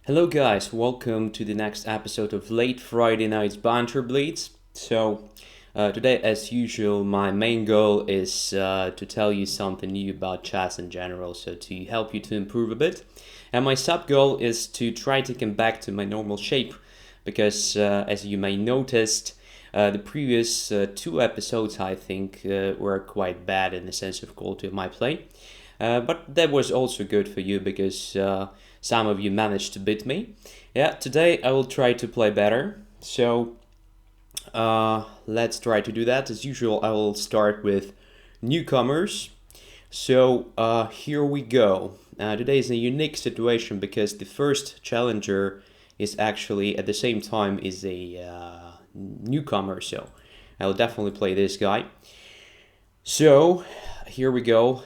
Hello guys, welcome to the next episode of Late Friday Night's Banter Blitz. Today as usual my main goal is to tell you something new about chess in general, so to help you to improve a bit. And my sub goal is to try to come back to my normal shape, because as you may noticed, the previous two episodes I think were quite bad in the sense of quality of my play. But that was also good for you because some of you managed to beat me. Yeah, today I will try to play better. Let's try to do that. As usual, I will start with newcomers. Here we go. Today is a unique situation because the first challenger is actually at the same time is a newcomer. So I'll definitely play this guy. So here we go.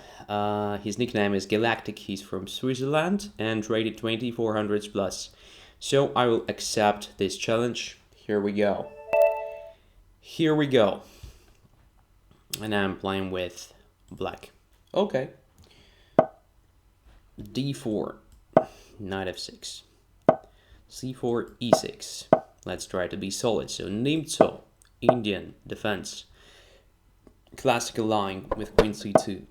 His nickname is Galactic. He's from Switzerland and rated 2400s plus. So I will accept this challenge. Here we go. Here we go. And I'm playing with black. Okay. D4. Knight f6. C4, e6. Let's try to be solid. So Nimzo, Indian defense. Classical line with queen c2.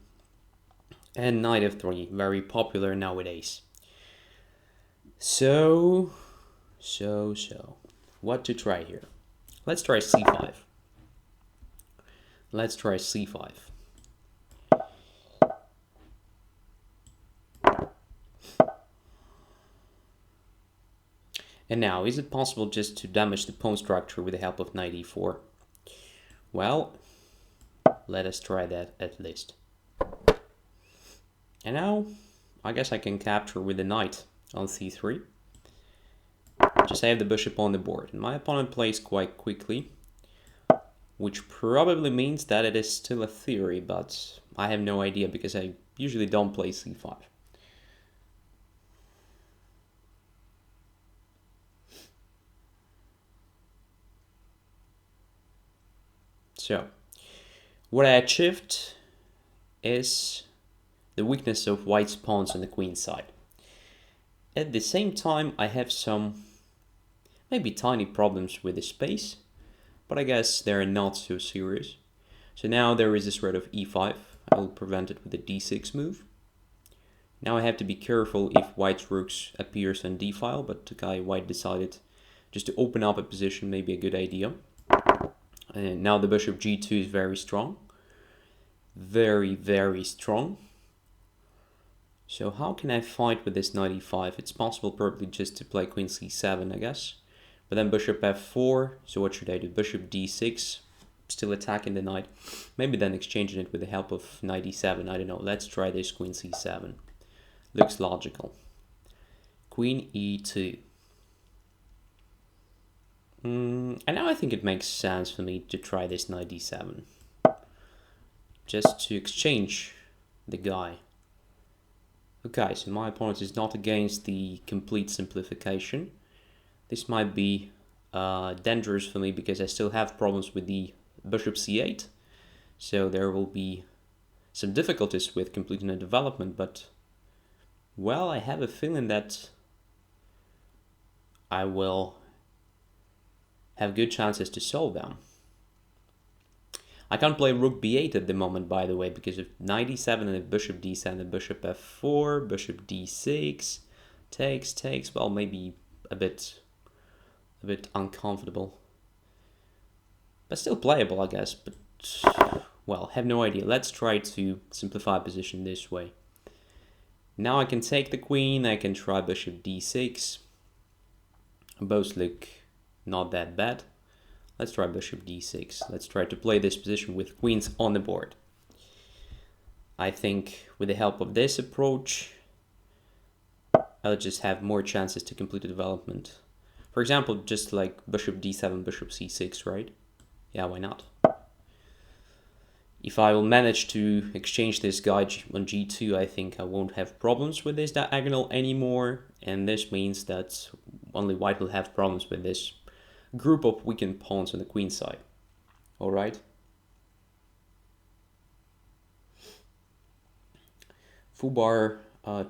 And knight f3, very popular nowadays. So, what to try here? Let's try c5. Let's try c5. And now, is it possible just to damage the pawn structure with the help of knight e4? Well, let us try that at least. And now, I guess I can capture with the knight on c3. Just have the bishop on the board. And my opponent plays quite quickly, which probably means that it is still a theory, but I have no idea because I usually don't play c5. So, what I achieved is the weakness of white's pawns on the queen side. At the same time, I have some maybe tiny problems with the space, but I guess they're not so serious. So now there is this threat of e5. I will prevent it with the d6 move. Now I have to be careful if white's rook appears on d file, but the guy white decided just to open up a position may be a good idea. And now the bishop g2 is very strong. Very, very strong. So how can I fight with this knight e5? It's possible probably just to play queen c7, I guess. But then bishop f4, so what should I do? Bishop d6, still attacking the knight. Maybe then exchanging it with the help of knight e7, I don't know. Let's try this queen c7. Looks logical. Queen e2. And now I think it makes sense for me to try this knight d7. Just to exchange the guy. Okay, so my opponent is not against the complete simplification. This might be dangerous for me because I still have problems with the bishop c8. So there will be some difficulties with completing a development, but well, I have a feeling that I will have good chances to solve them. I can't play rook b8 at the moment, by the way, because of knight e7 and a bishop d7 and bishop f4, bishop d6, takes, well, maybe a bit uncomfortable. But still playable, I guess, but, well, have no idea. Let's try to simplify position this way. Now I can take the queen, I can try bishop d6. Both look not that bad. Let's try bishop d6. Let's try to play this position with queens on the board. I think with the help of this approach, I'll just have more chances to complete the development. For example, just like bishop d7, bishop c6, right? Yeah, why not? If I will manage to exchange this guy on g2, I think I won't have problems with this diagonal anymore. And this means that only white will have problems with this group of weakened pawns on the queen side. All right. Fubar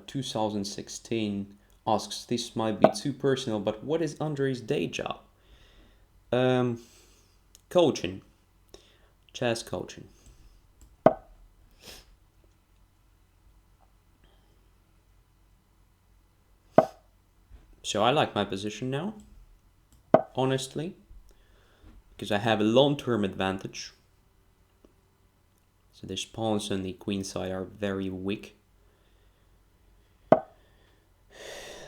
2016 asks, this might be too personal, but what is Andrey's day job? Coaching. Chess coaching. So I like my position now, honestly, because I have a long-term advantage. So the pawns on the queen side are very weak.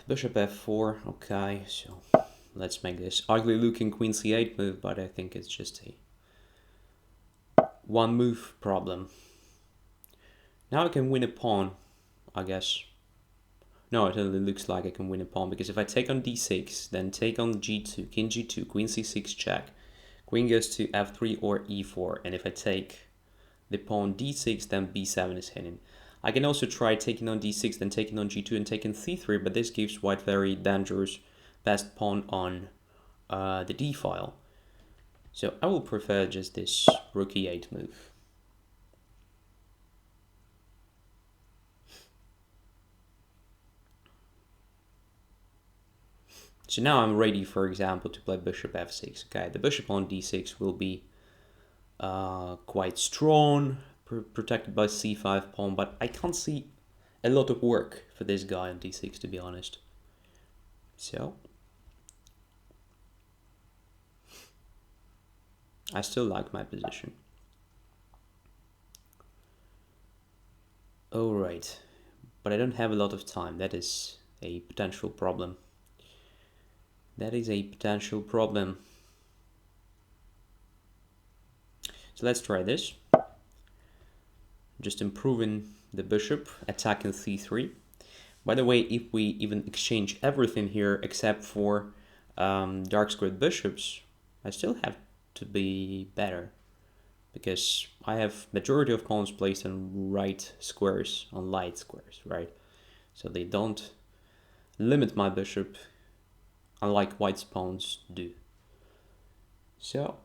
Bishop f4, okay, so let's make this ugly looking queen c8 move, but I think it's just a one move problem. Now I can win a pawn, I guess. No, it only looks like I can win a pawn, because if I take on d6, then take on g2, king g2, queen c6 check, queen goes to f3 or e4, and if I take the pawn d6, then b7 is hidden. I can also try taking on d6, then taking on g2 and taking c3, but this gives white very dangerous passed pawn on the d file. So I will prefer just this rook e8 move. So now I'm ready, for example, to play bishop f6. Okay, the bishop on d6 will be quite strong, protected by c5 pawn, but I can't see a lot of work for this guy on d6, to be honest. So I still like my position. Alright, but I don't have a lot of time. That is a potential problem. That is a potential problem. So let's try this. Just improving the bishop, attacking c3. By the way, if we even exchange everything here except for dark squared bishops, I still have to be better, because I have majority of pawns placed on right squares, on light squares, right? So they don't limit my bishop, unlike white's pawns do. So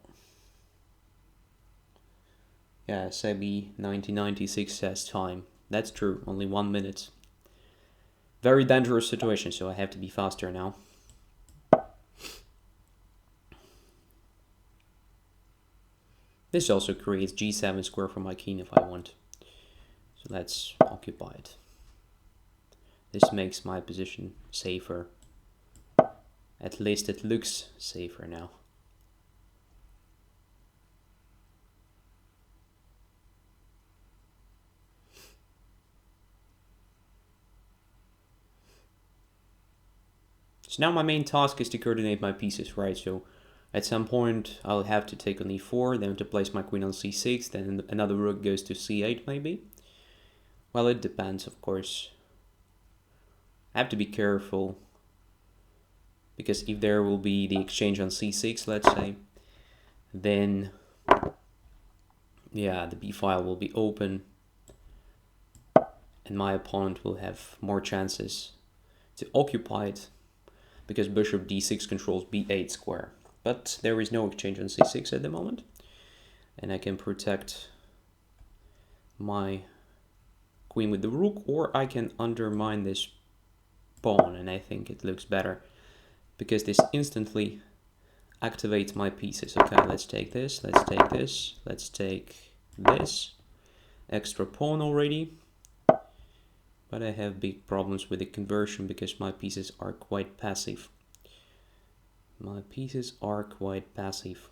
yeah, Sebi 1996 says time. That's true, only 1 minute. Very dangerous situation, so I have to be faster now. This also creates g7 square for my king if I want. So let's occupy it. This makes my position safer. At least it looks safer now. So now my main task is to coordinate my pieces, right? So at some point I'll have to take on e4, then to place my queen on c6, then another rook goes to c8 maybe. Well, it depends, of course. I have to be careful, because if there will be the exchange on c6, let's say, then yeah, the b file will be open and my opponent will have more chances to occupy it, because bishop d6 controls b8 square. But there is no exchange on c6 at the moment, and I can protect my queen with the rook, or I can undermine this pawn, and I think it looks better, because this instantly activates my pieces. Okay, let's take this, let's take this, let's take this. Extra pawn already. But I have big problems with the conversion, because my pieces are quite passive. My pieces are quite passive.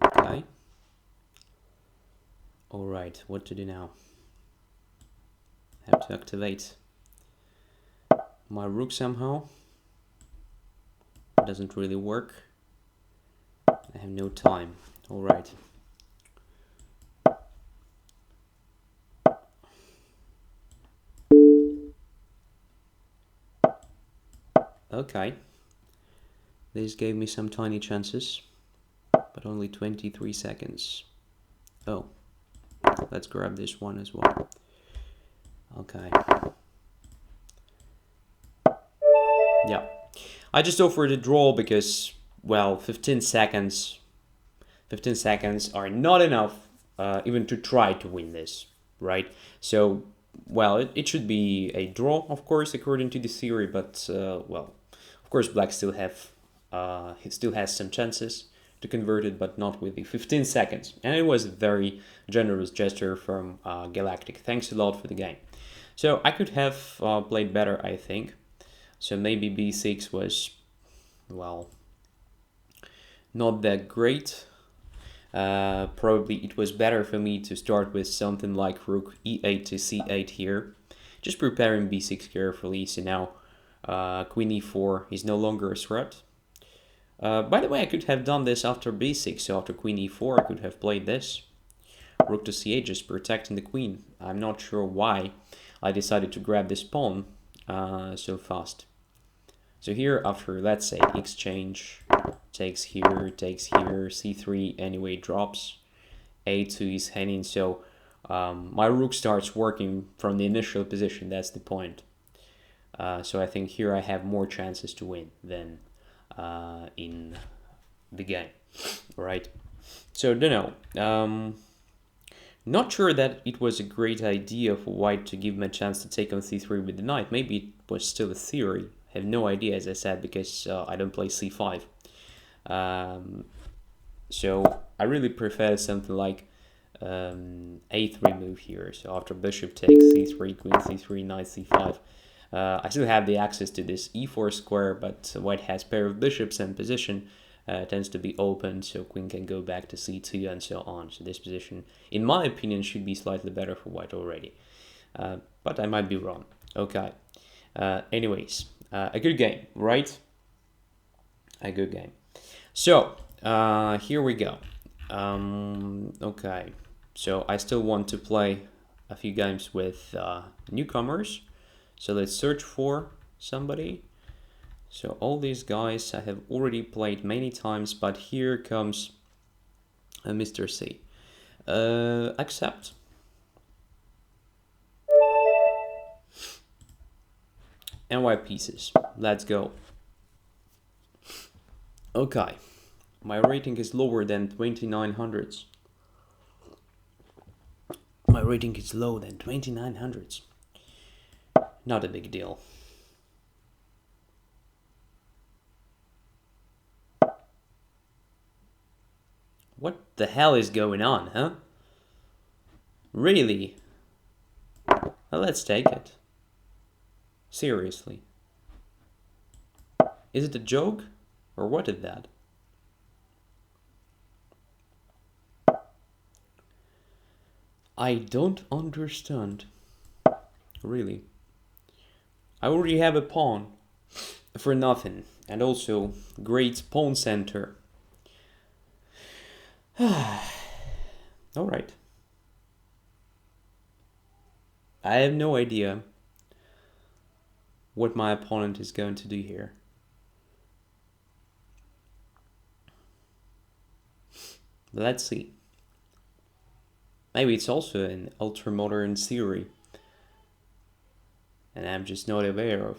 Okay. Alright, what to do now? I have to activate my rook somehow. It doesn't really work. I have no time. Alright. Okay. This gave me some tiny chances, but only 23 seconds. Oh, let's grab this one as well. Okay. Yeah. I just offered a draw because, well, 15 seconds are not enough even to try to win this. right? So, well, it should be a draw, of course, according to the theory, but, well, of course, black still he still has some chances to convert it, but not with the 15 seconds. And it was a very generous gesture from Galactic. Thanks a lot for the game. So I could have played better, I think. So maybe b6 was, well, not that great. Probably it was better for me to start with something like rook e8 to c8 here. Just preparing b6 carefully, so now queen e4 is no longer a threat. By the way, I could have done this after b6, so after queen e4 I could have played this. Rook to c8, just protecting the queen. I'm not sure why I decided to grab this pawn so fast. So here, after, let's say, exchange, takes here, c3 anyway drops, a2 is hanging, so my rook starts working from the initial position, that's the point. So I think here I have more chances to win than in the game, right? So, don't know. Not sure that it was a great idea for white to give him a chance to take on c3 with the knight. Maybe it was still a theory. I have no idea, as I said, because I don't play c5. So I really prefer something like a3 move here. So after bishop takes c3, queen c3, knight c5. I still have the access to this e4 square, but white has pair of bishops and position tends to be open, so queen can go back to c2 and so on. So this position, in my opinion, should be slightly better for white already. But I might be wrong. Okay. Anyways, a good game, right? A good game. So, here we go. Okay. So I still want to play a few games with newcomers. So let's search for somebody. So all these guys I have already played many times, but here comes Mr. C. Accept. And white pieces. Let's go. Okay. My rating is lower than 2900s. My rating is lower than 2900s. Not a big deal. What the hell is going on, huh? Really? Well, let's take it. Seriously. Is it a joke? Or what is that? I don't understand. Really. I already have a pawn for nothing. And also great pawn center. Alright. I have no idea what my opponent is going to do here. Let's see. Maybe it's also an ultra-modern theory. And I'm just not aware of.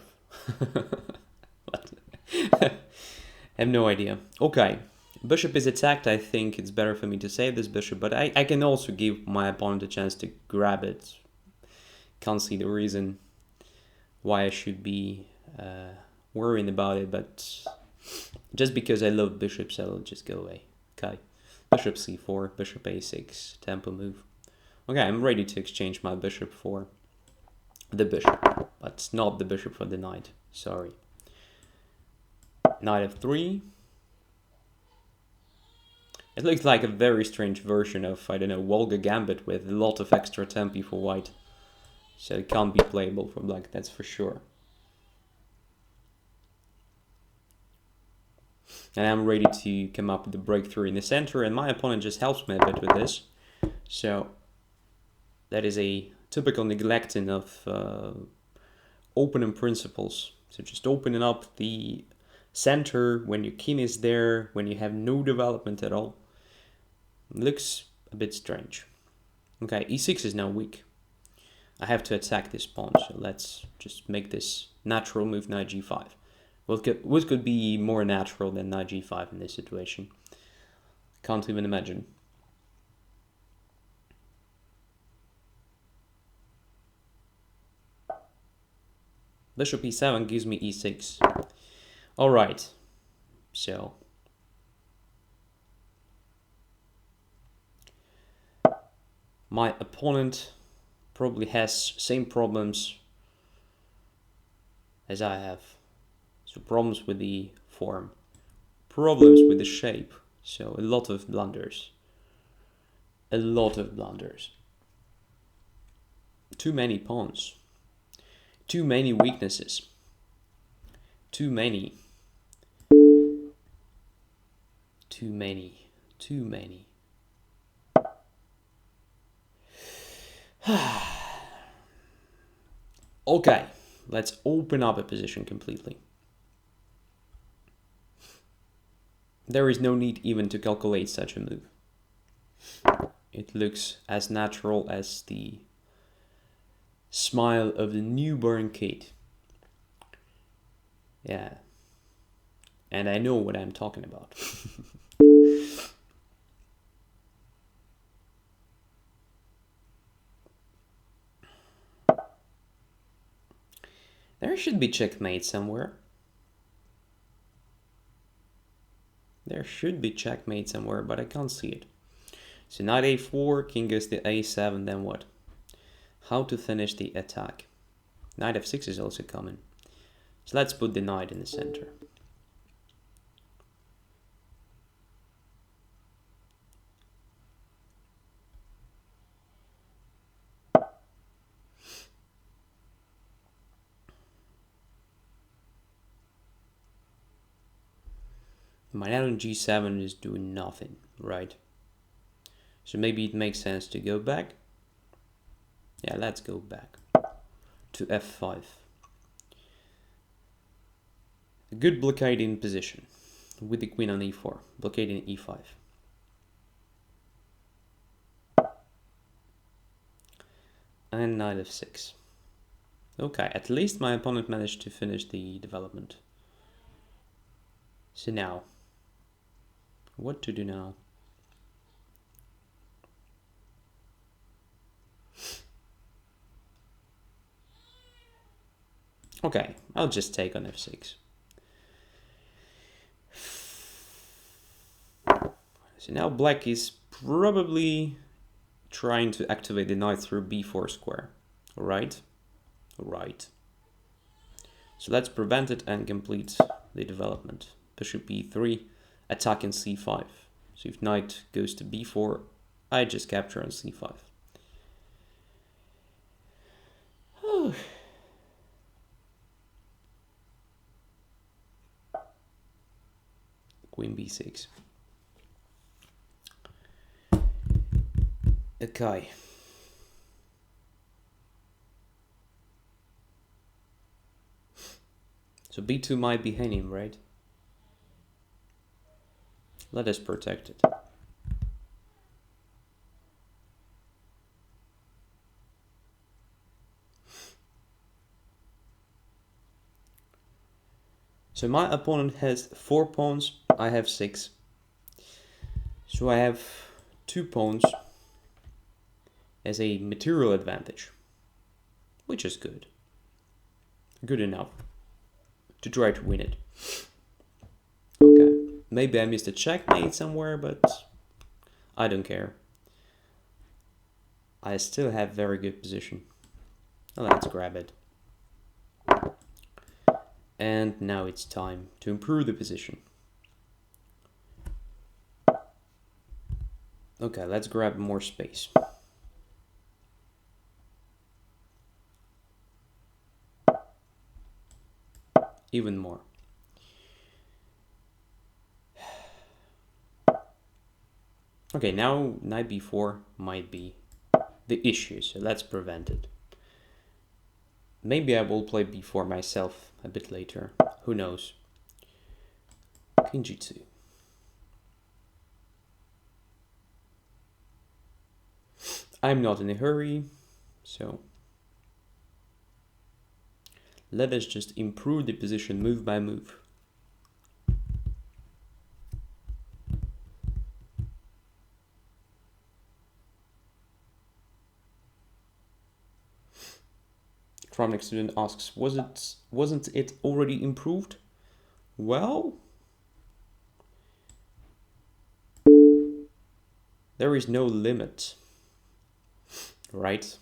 I have no idea. Okay. Bishop is attacked. I think it's better for me to save this bishop, but I can also give my opponent a chance to grab it. Can't see the reason why I should be worrying about it, but just because I love bishops, I'll just go away. Okay. Bishop c4, bishop a6, tempo move. Okay, I'm ready to exchange my bishop for the bishop, but not the bishop for the knight. Sorry. Knight f3. It looks like a very strange version of, I don't know, Volga Gambit with a lot of extra tempi for white. So it can't be playable for black, that's for sure. And I'm ready to come up with the breakthrough in the center, and my opponent just helps me a bit with this. So that is a typical neglecting of opening principles. So just opening up the center when your king is there, when you have no development at all. Looks a bit strange. Okay, e6 is now weak. I have to attack this pawn, so let's just make this natural move, knight g5. What could be more natural than knight g5 in this situation? Can't even imagine. Bishop e7 gives me e6. Alright, so my opponent probably has same problems as I have. So problems with the form, problems with the shape, so a lot of blunders. A lot of blunders. Too many pawns. Too many weaknesses. Too many. Too many. Too many. Okay, let's open up a position completely. There is no need even to calculate such a move. It looks as natural as the smile of the newborn kid. Yeah. And I know what I'm talking about. There should be checkmate somewhere. There should be checkmate somewhere, but I can't see it. So knight a4, king goes to a7, then what? How to finish the attack? Knight f6 is also coming. So let's put the knight in the center. My knight on g7 is doing nothing, right? So maybe it makes sense to go back. Yeah, let's go back to f5. A good blockading position with the queen on e4, blockading e5. And knight f6. Okay, at least my opponent managed to finish the development. So now, what to do now? Okay, I'll just take on f6. So now black is probably trying to activate the knight through b4 square. Alright? Right. So let's prevent it and complete the development. Bishop e3, attack in c5. So if knight goes to b4, I just capture on c5. Queen b6. Okay. So b2 might be hanging, right? Let us protect it. So my opponent has 4 pawns, I have 6. So I have 2 pawns as a material advantage, which is good. Good enough to try to win it. Okay, maybe I missed a checkmate somewhere, but I don't care. I still have very good position. Let's grab it. And now it's time to improve the position. Okay, let's grab more space. Even more. Okay, now knight b4 might be the issue, so let's prevent it. Maybe I will play b4 myself a bit later. Who knows? King g2. I'm not in a hurry, so let us just improve the position move by move. From student asks, wasn't it already improved? Well, there is no limit, right?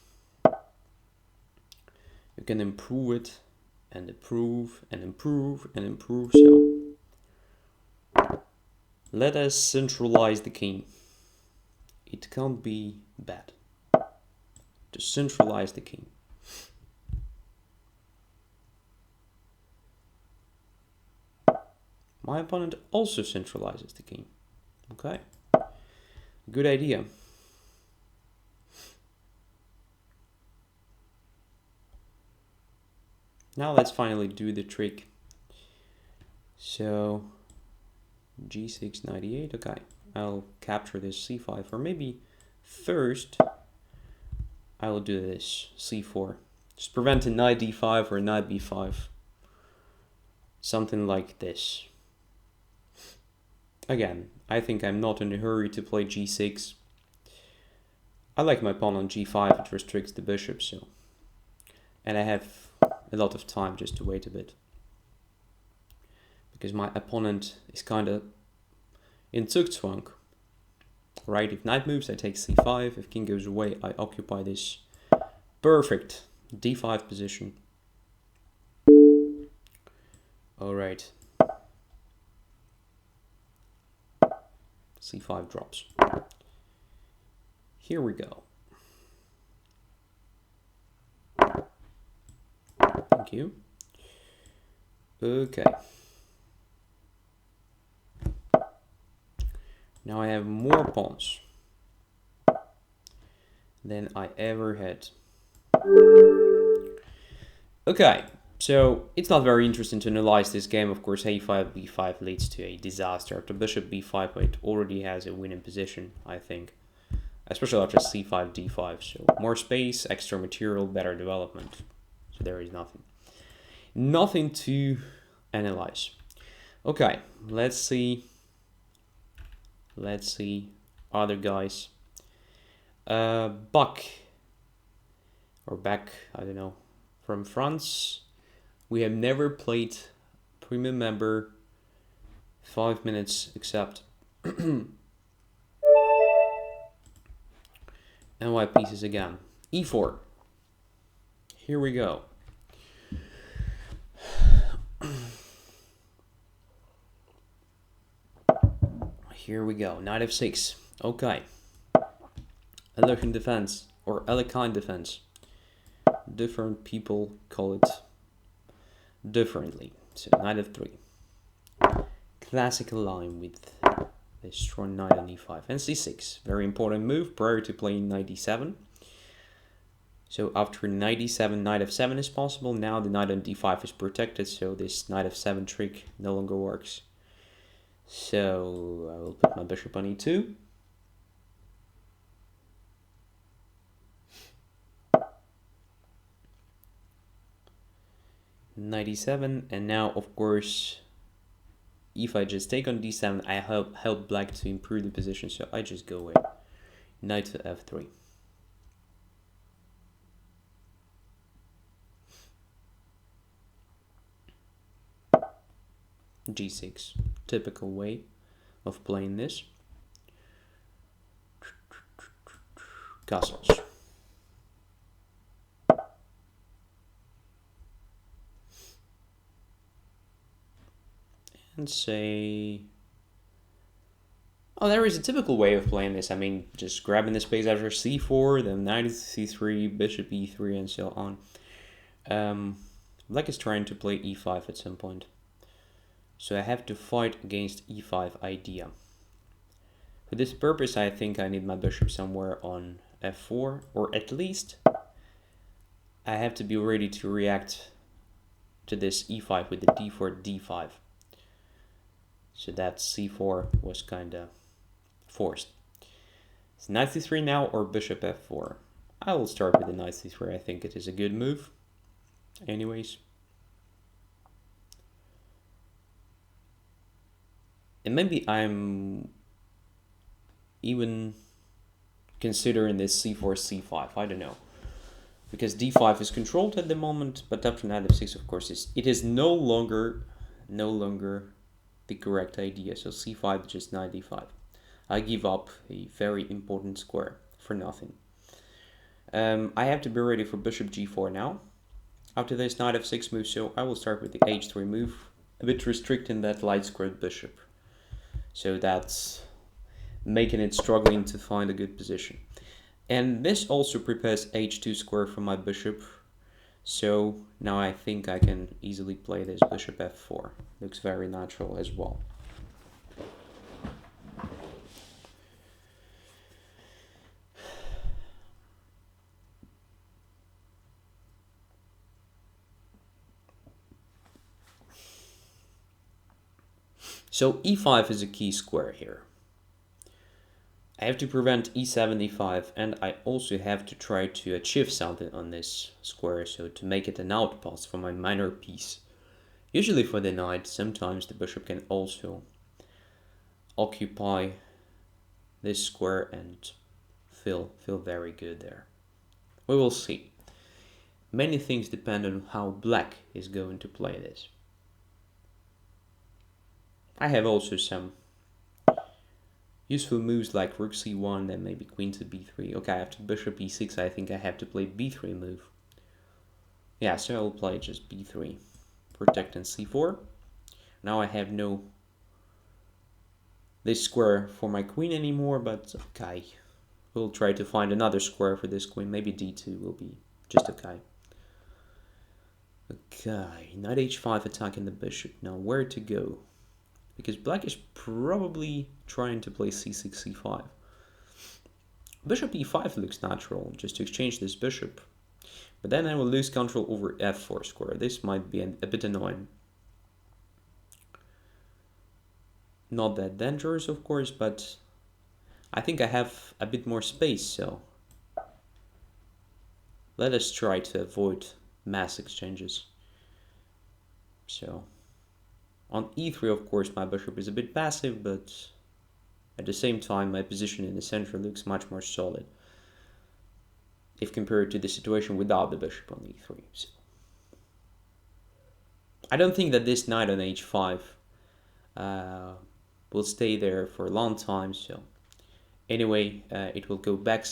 You can improve it and improve and improve and improve. So let us centralize the king. It can't be bad to centralize the king. My opponent also centralizes the king. Okay, good idea. Now let's finally do the trick. So g6, 98. Okay, I'll capture this c5, or maybe first I will do this c4. Just prevent a knight d5 or knight b5. Something like this. Again, I think I'm not in a hurry to play g6. I like my pawn on g5, it restricts the bishop, so. And I have a lot of time just to wait a bit. Because my opponent is kind of in Zugzwang. Right, if knight moves, I take c5. If king goes away, I occupy this perfect d5 position. All right. c5 drops. Here we go. Thank you. Okay. Now I have more pawns than I ever had. Okay, so it's not very interesting to analyze this game. Of course, a5, b5 leads to a disaster. After bishop b5, it already has a winning position, I think. Especially after c5, d5. So more space, extra material, better development. So there is nothing. Nothing to analyze. Okay, let's see other guys. Buck or Beck, I don't know, from France. We have never played premium member 5 minutes except and white pieces again. e4. Here we go. Here we go. Knight f6. Okay. Elegant defense or elegant defense. Different people call it differently. So knight f3. Classical line with a strong knight on e5 and c6. Very important move prior to playing knight d7. So after knight d7, knight f7 is possible. Now the knight on d5 is protected, so this knight f7 trick no longer works. So I will put my bishop on e2. Knight e7, and now of course if I just take on d7, I help black to improve the position, so I just go away. Knight to f3. g6, typical way of playing this. Castles. And say, oh, there is a typical way of playing this. I mean, just grabbing the space after c4, then knight to c3, bishop e3, and so on. Black is trying to play e5 at some point. So I have to fight against e5 idea. For this purpose, I think I need my bishop somewhere on f4, or at least I have to be ready to react to this e5 with the d4, d5. So that c4 was kind of forced. It's knight c3 now or bishop f4. I will start with the knight c3. I think it is a good move. Anyways. And maybe I'm even considering this c4, c5. I don't know. because d5 is controlled at the moment, but after knight f6, of course, it is no longer the correct idea. So c5, just knight d5. I give up a very important square for nothing. I have to be ready for bishop g4 now. After this knight f6 move, so I will start with the h3 move, a bit restricting that light squared bishop. So that's making it struggling to find a good position. And this also prepares h2 square for my bishop. So now I think I can easily play this bishop f4. Looks very natural as well. So e5 is a key square here. I have to prevent e7, e5, and I also have to try to achieve something on this square, so to make it an outpost for my minor piece. Usually for the knight, sometimes the bishop can also occupy this square and feel very good there. We will see. Many things depend on how black is going to play this. I have also some useful moves like rook c1, then maybe queen to b3. Okay, after bishop e6, I think I have to play b3 move. Yeah, so I'll play just b3, protecting c4. Now I have no this square for my queen anymore, but okay. We'll try to find another square for this queen. Maybe d2 will be just okay. Okay, knight h5 attacking the bishop. Now where to go? Because black is probably trying to play c6, c5. Bishop e5 looks natural, just to exchange this bishop. But then I will lose control over f4 square. This might be a bit annoying. Not that dangerous, of course, but I think I have a bit more space, so let us try to avoid mass exchanges. So on e3, of course, my bishop is a bit passive, but at the same time, my position in the center looks much more solid if compared to the situation without the bishop on e3. So I don't think that this knight on h5 will stay there for a long time. So anyway, it will go back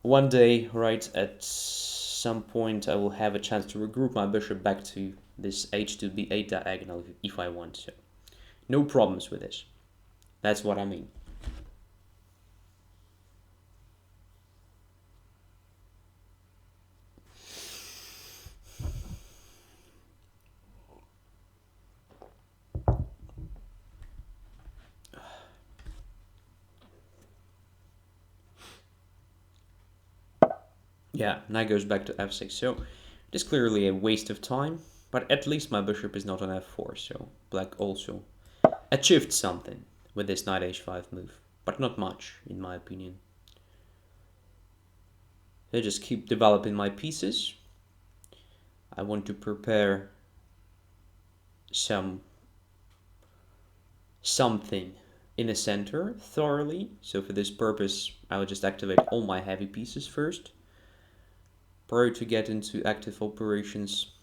one day, right? At some point, I will have a chance to regroup my bishop back to this h2 b8 diagonal if I want. So no problems with this. That's what I mean. Yeah, knight goes back to f6. So it is clearly a waste of time, but at least my bishop is not on f4. So black also achieved something with this knight h5 move, but not much in my opinion. I just keep developing my pieces. I want to prepare something in the center thoroughly. So for this purpose, I will just activate all my heavy pieces first, prior to get into active operations.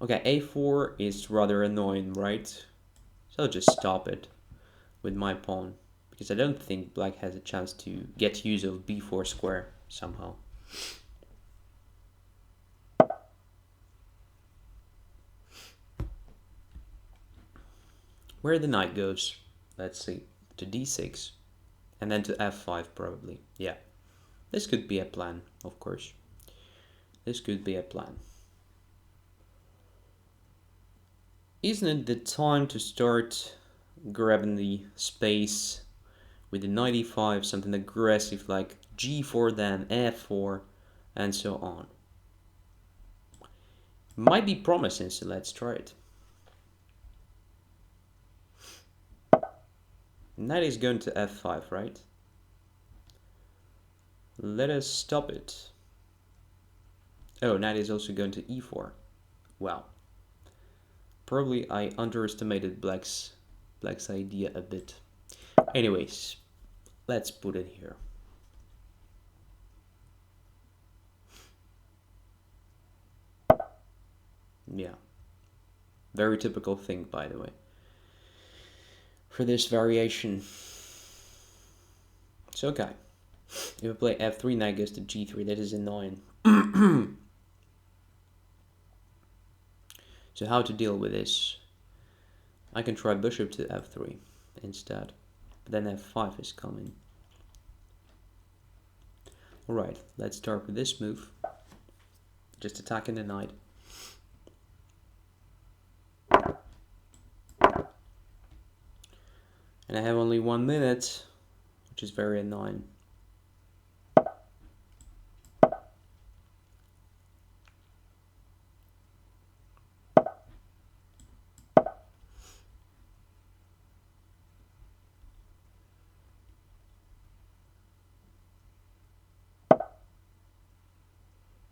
Okay, a4 is rather annoying, right? So I'll just stop it with my pawn, because I don't think black has a chance to get use of b4 square somehow. Where the knight goes, let's see, to d6, and then to f5 probably. Yeah, this could be a plan, of course. This could be a plan. Isn't it the time to start grabbing the space with the knight e5, something aggressive like g4, then f4, and so on? Might be promising, so let's try it. Knight is going to f5, right? Let us stop it. Oh, knight is also going to e4. Wow. Probably I underestimated black's idea a bit. Anyways, let's put it here. Yeah. Very typical thing, by the way, for this variation. So, okay. If I play f3, knight goes to g3, that is annoying. So how to deal with this? I can try bishop to f3 instead. But then f5 is coming. Alright, let's start with this move. Just attacking the knight. And I have only 1 minute, which is very annoying.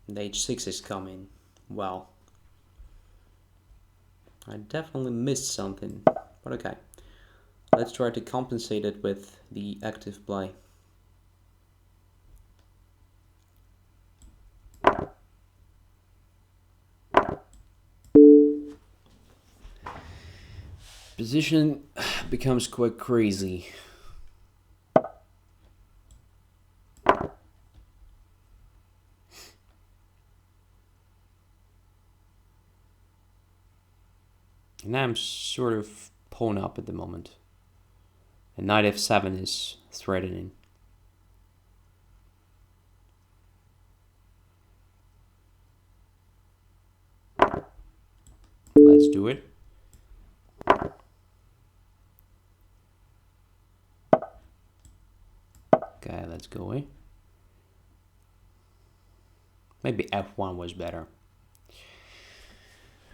And h6 is coming. Wow. I definitely missed something, but okay. Let's try to compensate it with the active play. Position becomes quite crazy. And I'm sort of pawn up at the moment. And knight f7 is threatening. Let's do it. Okay, let's go away. Maybe f1 was better.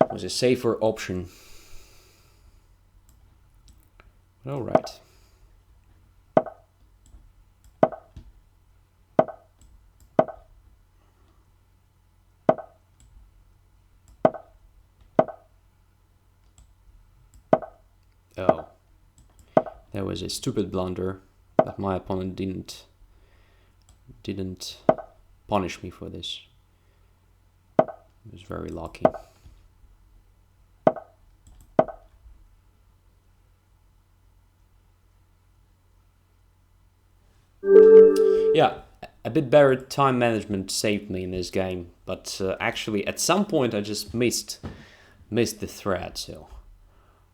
It was a safer option. All right. Oh, that was a stupid blunder, but my opponent didn't punish me for this. It was very lucky. Yeah, a bit better time management saved me in this game, but actually at some point I just missed the thread, so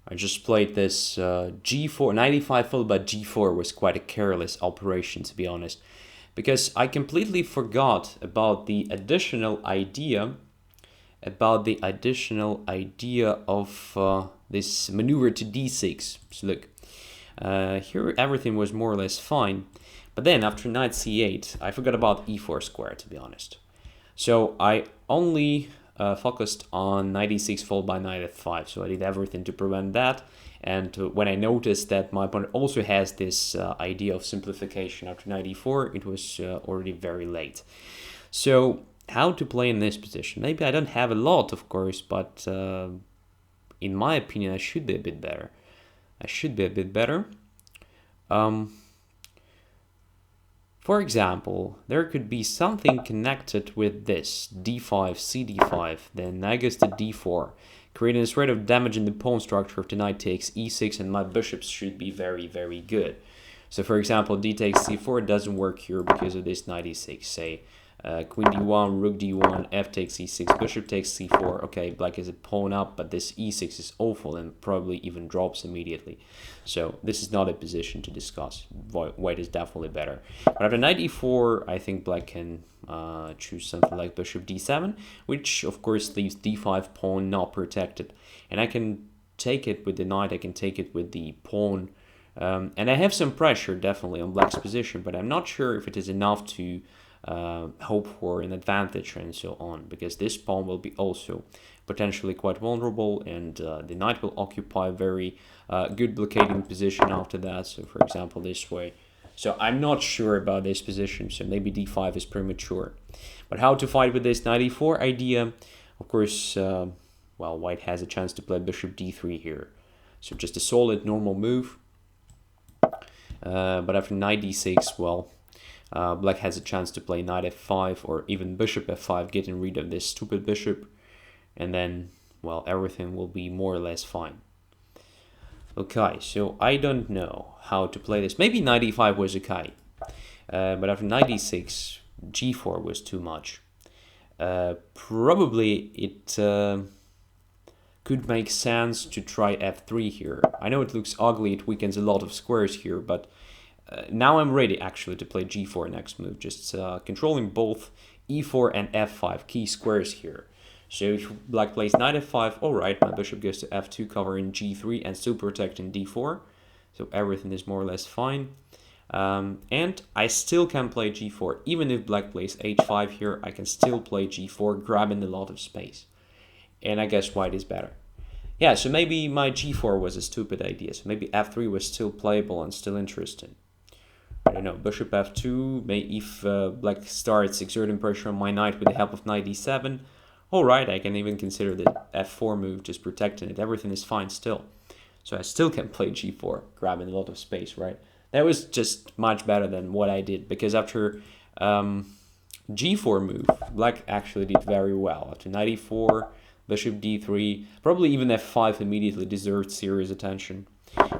I just played this g4, 95 followed by g4 was quite a careless operation, to be honest, because I completely forgot about the additional idea of this maneuver to d6. So look, here everything was more or less fine, but then after knight c8, I forgot about e4 square, to be honest. So I only focused on knight e6 followed by knight f5, so I did everything to prevent that. And when I noticed that my opponent also has this idea of simplification after knight e4, it was already very late. So how to play in this position? Maybe I don't have a lot, of course, but in my opinion, I should be a bit better. For example, there could be something connected with this d5, cd5, then knight goes to d4, creating a threat of damaging the pawn structure if the knight takes e6, and my bishops should be very, very good. So for example, d takes c4 doesn't work here because of this knight e6. Say queen d1, rook d1, f takes e6, bishop takes c4. Okay, black is a pawn up, but this e6 is awful and probably even drops immediately. So this is not a position to discuss. White is definitely better. But after knight e4, I think black can choose something like bishop d7, which of course leaves d5 pawn not protected. And I can take it with the knight, I can take it with the pawn. And I have some pressure definitely on black's position, but I'm not sure if it is enough to hope for an advantage and so on, because this pawn will be also potentially quite vulnerable, and the knight will occupy a very good blockading position after that. So for example, this way. So I'm not sure about this position, so maybe d5 is premature. But how to fight with this knight e4 idea? Of course, well, white has a chance to play bishop d3 here. So just a solid normal move. But after knight d6, well, black has a chance to play knight f5 or even bishop f5, getting rid of this stupid bishop. And then well, everything will be more or less fine. Okay, so I don't know how to play this. Maybe knight e5 was okay, but after knight e6, g4 was too much. Probably it could make sense to try f3 here. I know it looks ugly, it weakens a lot of squares here, but now I'm ready actually to play g4 next move, just controlling both e4 and f5 key squares here. So if black plays knight f5, alright, my bishop goes to f2, covering g3 and still protecting d4. So everything is more or less fine. And I still can play g4. Even if black plays h5 here, I can still play g4, grabbing a lot of space. And I guess white is better. Yeah, so maybe my g4 was a stupid idea. So maybe f3 was still playable and still interesting. I don't know, bishop f2, maybe if black starts exerting pressure on my knight with the help of knight d7, alright, I can even consider the f4 move, just protecting it. Everything is fine still. So I still can play g4, grabbing a lot of space, right? That was just much better than what I did, because after g4 move, black actually did very well. After knight e4, bishop d3, probably even f5 immediately deserved serious attention.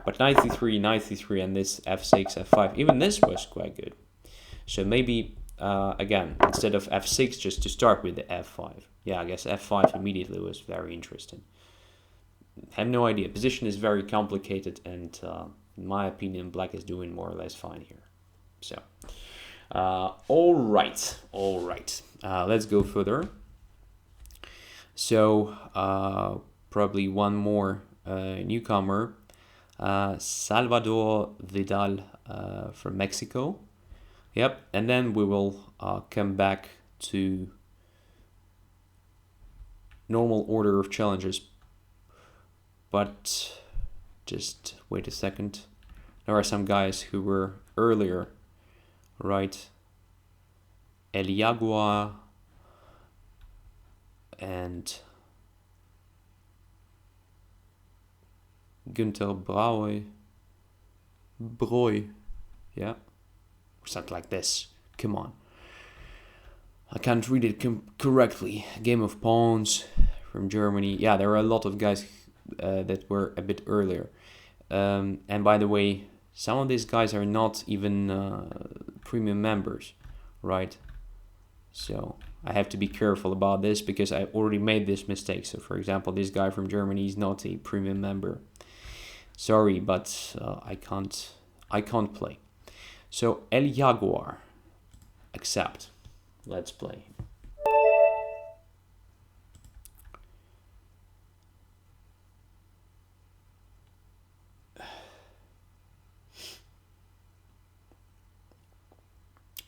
But knight c3, and this f6, f5, even this was quite good. So maybe, again, instead of f6, just to start with the f5. Yeah, I guess f5 immediately was very interesting. I have no idea. Position is very complicated, and in my opinion, black is doing more or less fine here. So, all right. Let's go further. So, probably one more newcomer. Salvador Vidal from Mexico. Yep, and then we will come back to normal order of challenges. But just wait a second. There are some guys who were earlier, right? El Jaguar and Günther Broy, yeah, or something like this. Come on, I can't read it correctly. Game of Pawns from Germany. Yeah, there are a lot of guys that were a bit earlier. And by the way, some of these guys are not even premium members, right? So I have to be careful about this because I already made this mistake. So for example, this guy from Germany is not a premium member. Sorry, but I can't play. So El Jaguar, accept. Let's play.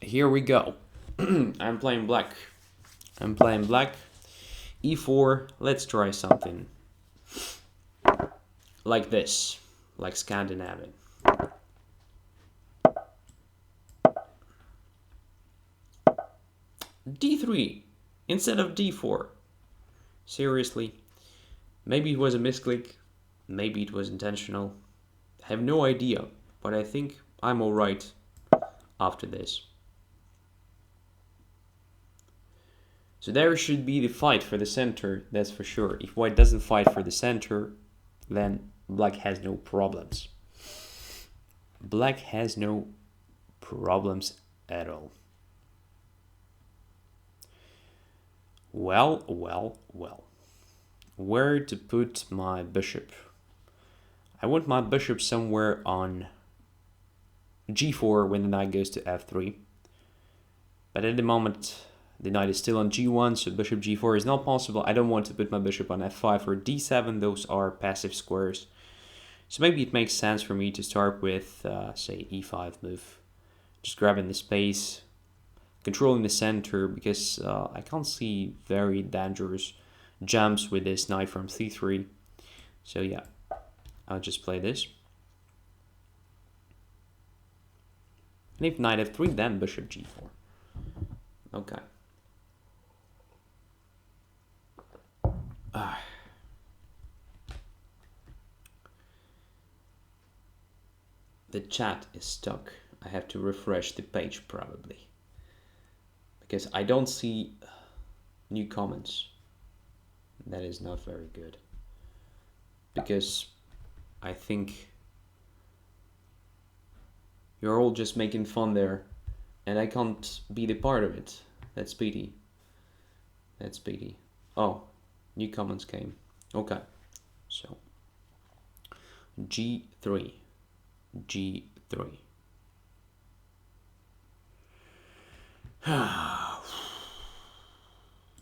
Here we go. I'm playing black. E4. Let's try something like this, like Scandinavian. D3 instead of D4. Seriously? Maybe it was a misclick. Maybe it was intentional. I have no idea, but I think I'm alright after this. So there should be the fight for the center, that's for sure. If white doesn't fight for the center, then black has no problems. Black has no problems at all. Well. Where to put my bishop? I want my bishop somewhere on g4 when the knight goes to f3. But at the moment, the knight is still on g1, so bishop g4 is not possible. I don't want to put my bishop on f5 or d7. Those are passive squares. So maybe it makes sense for me to start with, say, e5 move. Just grabbing the space, controlling the center, because I can't see very dangerous jumps with this knight from c3. So yeah, I'll just play this. And if knight f3, then bishop g4. Okay. The chat is stuck. I have to refresh the page probably, because I don't see new comments. That is not very good. Because I think you're all just making fun there. And I can't be the part of it. That's pity. That's pity. Oh, new comments came. Okay. So, G3. G3.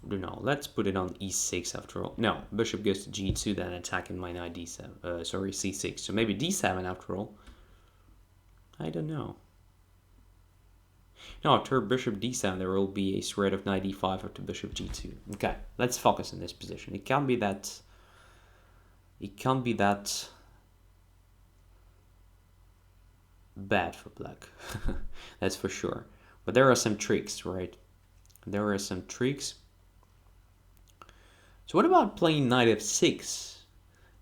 Don't know. Let's put it on E6 after all. No, bishop goes to G2, then attacking my knight D7. Sorry, C6. So maybe D7 after all. I don't know. No, after bishop D7, there will be a threat of knight D5 after bishop G2. Okay, let's focus on this position. It can't be that. It can't be that bad for black. That's for sure. But there are some tricks, right? There are some tricks. So what about playing knight f6?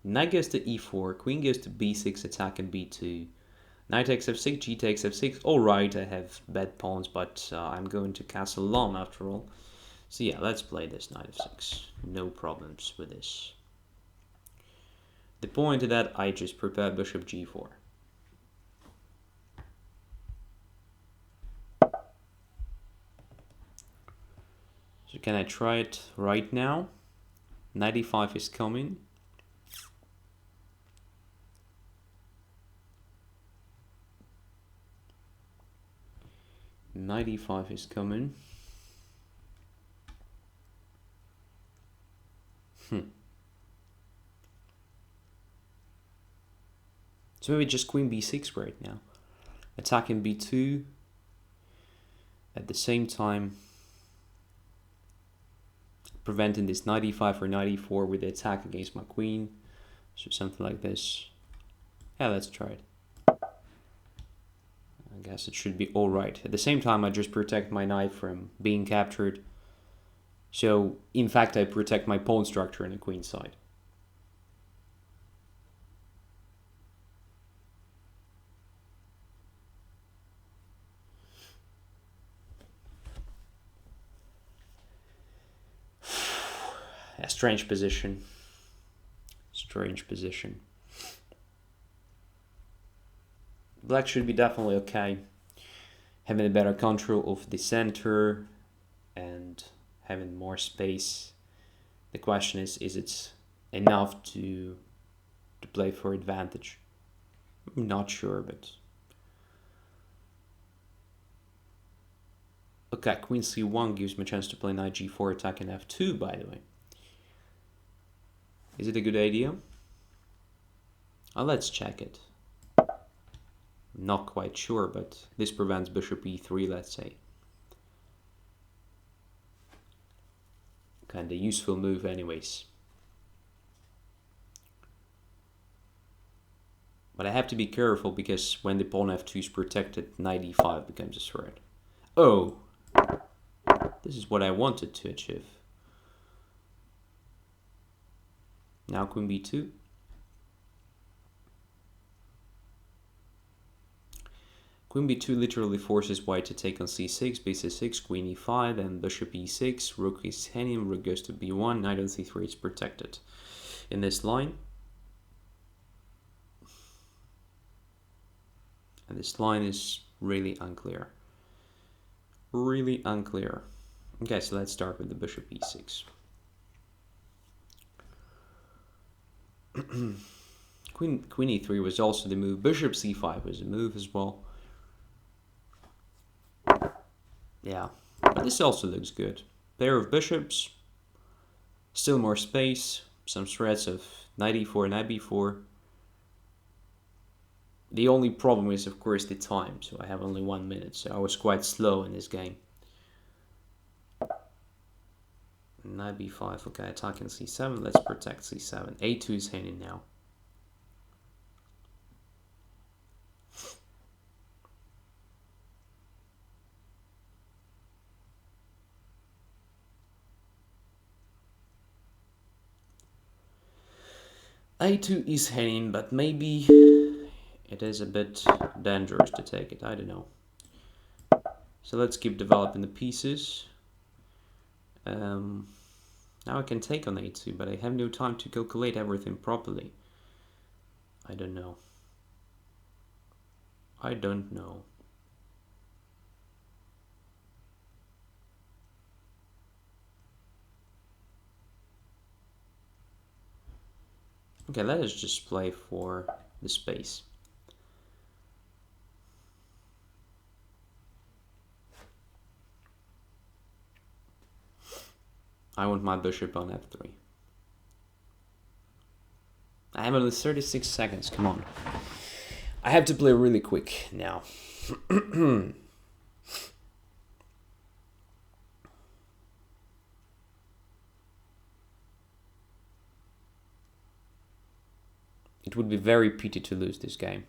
Knight goes to e4, queen goes to b6, attacking b2. Knight takes f6, g takes f6. Alright, I have bad pawns, but I'm going to castle long after all. So yeah, let's play this knight f6. No problems with this. The point is that I just prepare bishop g4. So can I try it right now? Knight e5 is coming. Knight e5 is coming. So maybe just queen b6 right now. Attacking b2. At the same time, preventing this knight e5 or knight e4 with the attack against my queen. So something like this. Yeah, let's try it. I guess it should be alright. At the same time, I just protect my knight from being captured. So, in fact, I protect my pawn structure on the queen side. A strange position. Strange position. Black should be definitely okay. Having a better control of the center and having more space. The question is it enough to play for advantage? I'm not sure, but... Okay, queen c1 gives me a chance to play knight g4 attacking f2, by the way. Is it a good idea? Let's check it. Not quite sure, but this prevents bishop e3, let's say. Kinda useful move anyways. But I have to be careful because when the pawn f2 is protected, knight e5 becomes a threat. Oh! This is what I wanted to achieve. Now queen b2. Queen b2 literally forces white to take on c6, bc6, queen e5, and bishop e6, rook is hanging, rook goes to b1, knight on c3 is protected. In this line. And this line is really unclear. Really unclear. Okay, so let's start with the bishop e6. Queen e3 was also the move. Bishop c5 was a move as well. Yeah, but this also looks good. Pair of bishops. Still more space. Some threats of knight e4, knight b4. The only problem is, of course, the time. So I have only 1 minute. So I was quite slow in this game. Knight b5. Okay, attacking c7. Let's protect c7. a2 is hanging now. a2 is hanging, but maybe it is a bit dangerous to take it. I don't know. So let's keep developing the pieces. Now I can take on a2, but I have no time to calculate everything properly. I don't know. I don't know. Okay, let us just play for the space. I want my bishop on f3. I have only 36 seconds, come on. I have to play really quick now. It would be very pity to lose this game.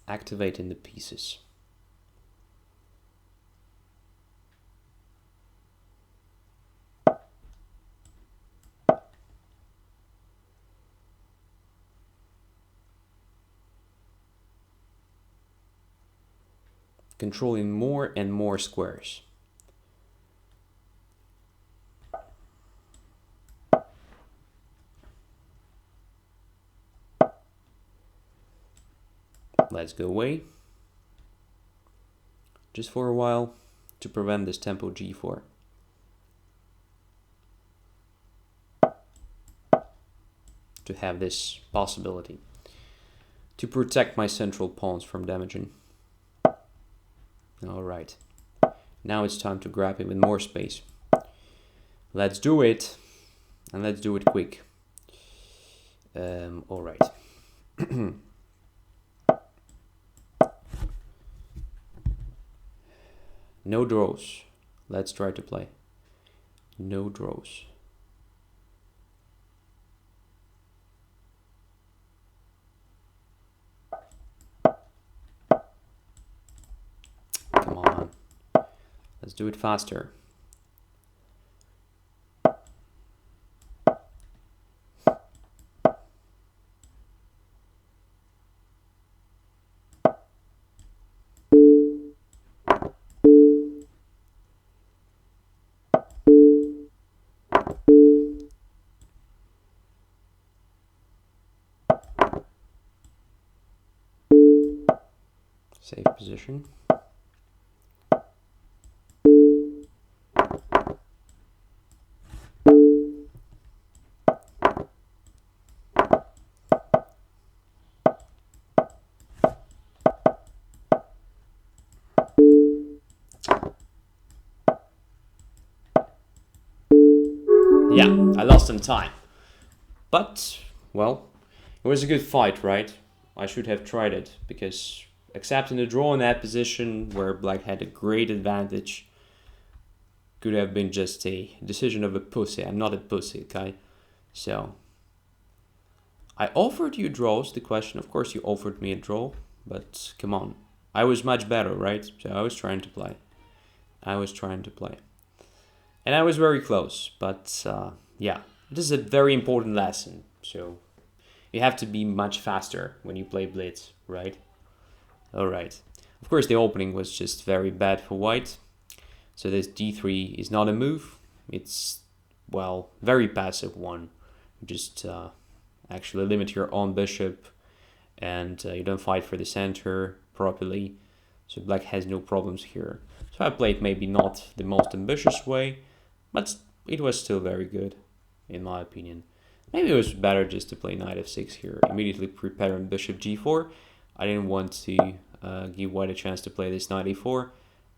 Activating the pieces. Controlling more and more squares. Let's go away. Just for a while to prevent this tempo g4. To have this possibility. To protect my central pawns from damaging. Alright. Now it's time to grab him with more space. Let's do it. And let's do it quick. Alright. No draws. Let's try to play. No draws. Come on. Let's do it faster. Safe position. Yeah, I lost some time. But, well, it was a good fight, right? I should have tried it, because accepting the draw in that position where black had a great advantage could have been just a decision of a pussy. I'm not a pussy, okay? So, I offered you draws, the question, of course you offered me a draw, but come on. I was much better, right? So I was trying to play. And I was very close, but yeah, this is a very important lesson. So you have to be much faster when you play Blitz, right? Alright. Of course, the opening was just very bad for white. So this d3 is not a move. It's, well, very passive one. You just actually limit your own bishop and you don't fight for the center properly. So black has no problems here. So I played maybe not the most ambitious way, but it was still very good, in my opinion. Maybe it was better just to play knight f6 here, immediately preparing bishop g4. I didn't want to give white a chance to play this knight a4.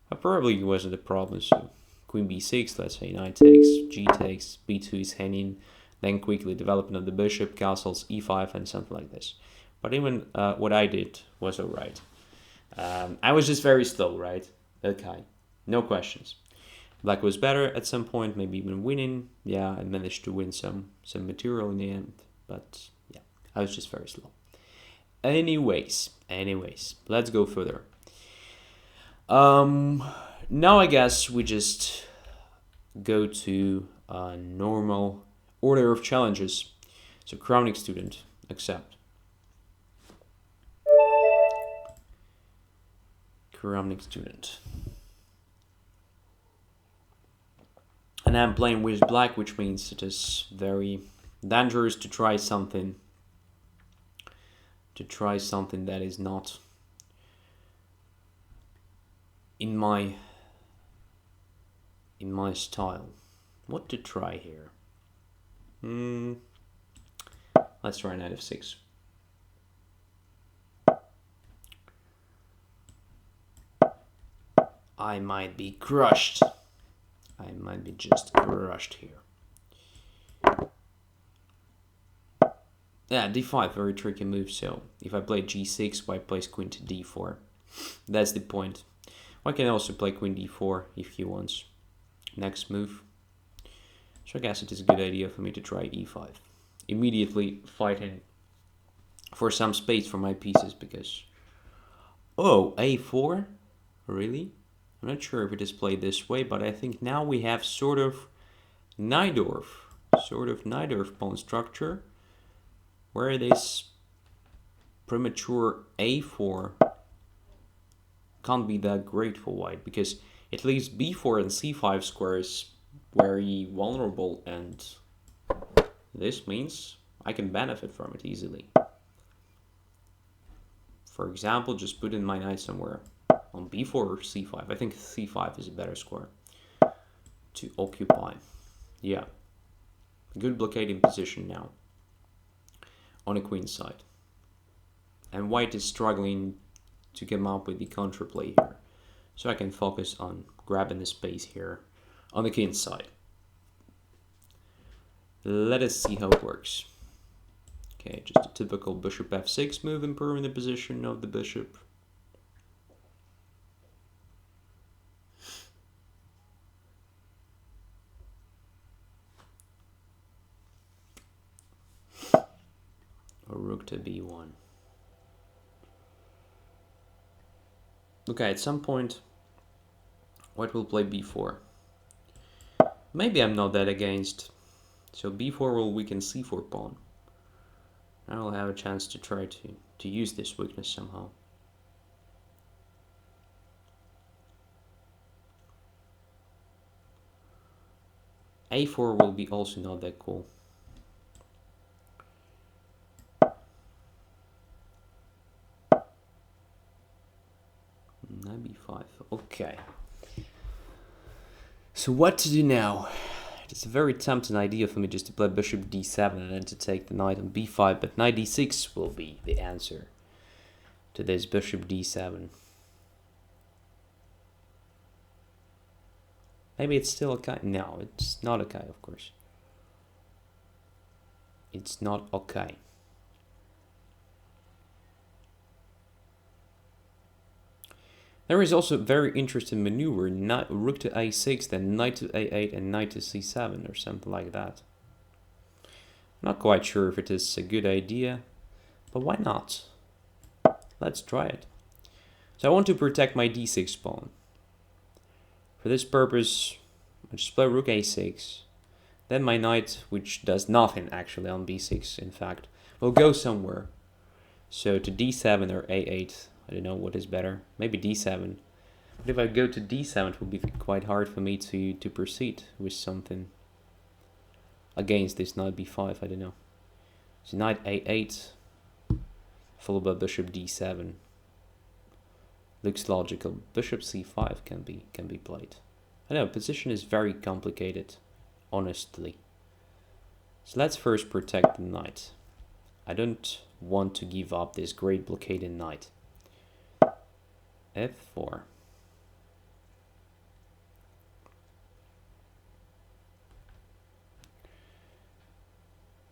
But probably it wasn't a problem, so queen b6, let's say knight takes, g takes, b2 is hanging, then quickly development of the bishop, castles, e5, and something like this. But even what I did was alright. I was just very slow, right? Okay, no questions. Black was better at some point, maybe even winning. Yeah, I managed to win some material in the end, but yeah, I was just very slow. Anyways, let's go further. Now I guess we just go to a normal order of challenges. So crowning student, accept. Pyramnic student. And I'm playing with black, which means it is very dangerous to try something. That is not in my style. What to try here? Let's try knight f6. I might be crushed. I might be just crushed here. Yeah, d5, very tricky move. So if I play g6, white plays queen to d4. That's the point. I can also play queen d4 if he wants. Next move. So I guess it is a good idea for me to try e5. Immediately fighting for some space for my pieces because... Oh, a4? Really? I'm not sure if it is played this way, but I think now we have sort of Najdorf pawn structure, where this premature a4 can't be that great for white, because at least b4 and c5 squares very vulnerable, and this means I can benefit from it easily. For example, just put in my knight somewhere on b4 or c5. I think c5 is a better square to occupy. Yeah, good blockading position now on the queen side. And white is struggling to come up with the counterplay here. So I can focus on grabbing the space here on the king side. Let us see how it works. Okay, just a typical bishop f6 move, improving the position of the bishop. Or rook to b1. Okay, at some point, white will play b4. Maybe I'm not that against. So b4 will weaken c4 pawn. I'll have a chance to try to use this weakness somehow. a4 will be also not that cool. Knight b5. Okay. So what to do now? It's a very tempting idea for me just to play bishop d7 and then to take the knight on b5, but knight d6 will be the answer to this bishop d7. Maybe it's still okay. No, it's not okay, of course. It's not okay. There is also a very interesting maneuver, rook to a6, then knight to a8 and knight to c7 or something like that. I'm not quite sure if it is a good idea, but why not? Let's try it. So I want to protect my d6 pawn. For this purpose, I just play rook a6, then my knight, which does nothing actually on b6 in fact, will go somewhere. So to d7 or a8, I don't know what is better, maybe d7. But if I go to d7, it will be quite hard for me to proceed with something against this knight b5, I don't know. So knight a8, followed by bishop d7. Looks logical. Bishop c5 can be played. I know, position is very complicated, honestly. So let's first protect the knight. I don't want to give up this great blockading knight. f4.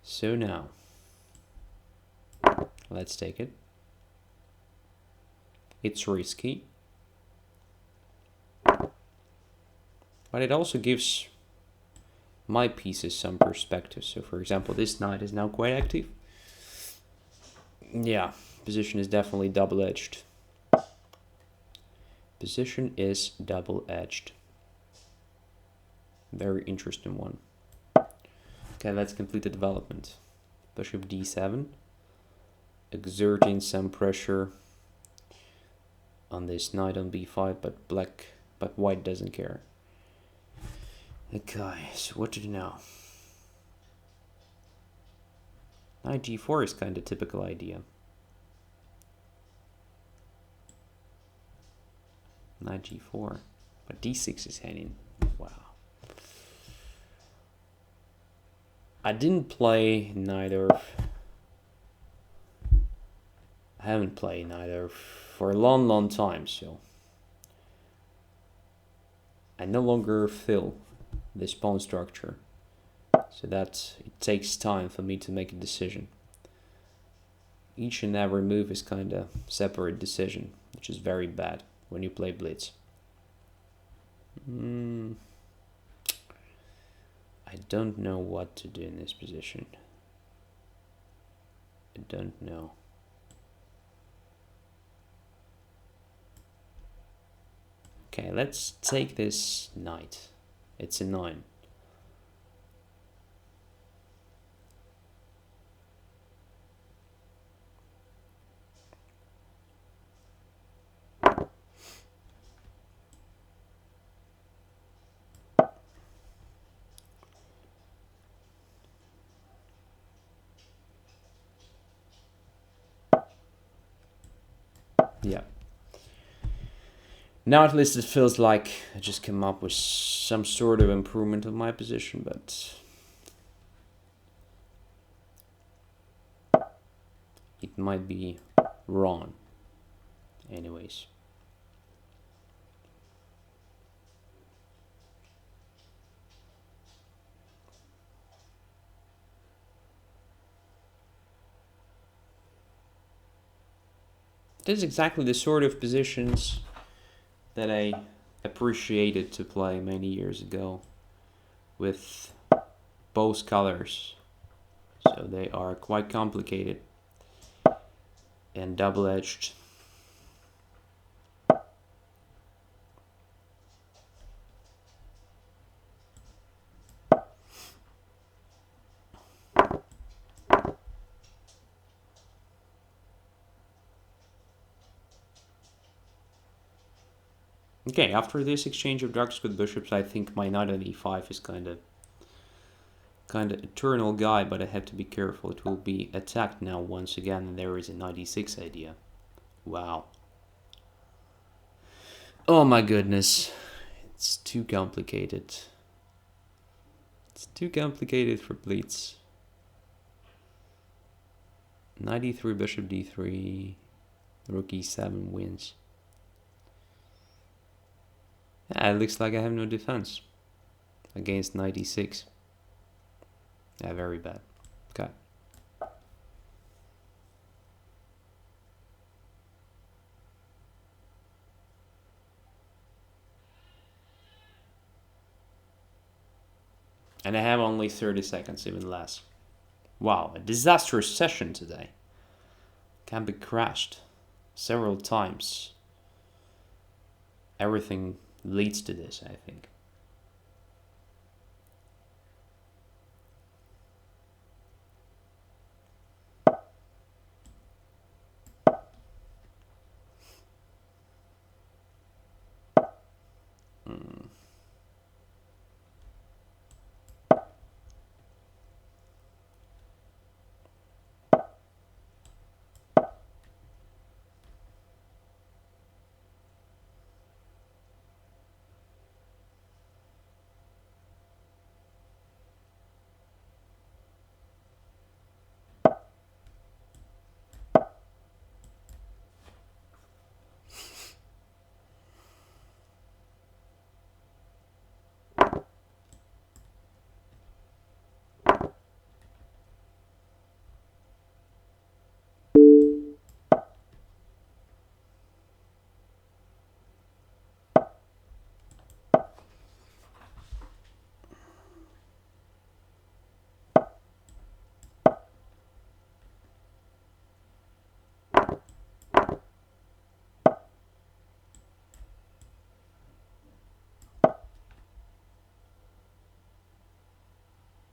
So now, let's take it. It's risky, but it also gives my pieces some perspective. So for example, this knight is now quite active. Yeah, position is definitely double-edged. Position is double-edged. Very interesting one. Okay, let's complete the development. Bishop d7, exerting some pressure on this knight on b5, but white doesn't care. Okay, so what to do now? Knight g4 is kind of typical idea. Knight g4, but d6 is hanging. Wow. I didn't play neither. I haven't played neither for a long time, so I no longer fill this pawn structure. So that it takes time for me to make a decision. Each and every move is kind of separate decision, which is very bad when you play Blitz. I don't know what to do in this position. I don't know. Okay, let's take this knight. It's a 9. Yeah. Now at least it feels like I just came up with some sort of improvement of my position, but it might be wrong. Anyways. This is exactly the sort of positions that I appreciated to play many years ago with both colors. So they are quite complicated and double-edged. Okay, after this exchange of darks with bishops, I think my knight on e5 is kind of eternal guy, but I have to be careful. It will be attacked now once again, and there is a knight e6 idea. Wow. Oh my goodness. It's too complicated. It's too complicated for Blitz. Knight e3, bishop d3, rook e7 wins. Yeah, it looks like I have no defense against knight e6. Yeah, very bad. Okay. And I have only 30 seconds, even less. Wow, a disastrous session today. Can be crashed several times. Everything leads to this, I think.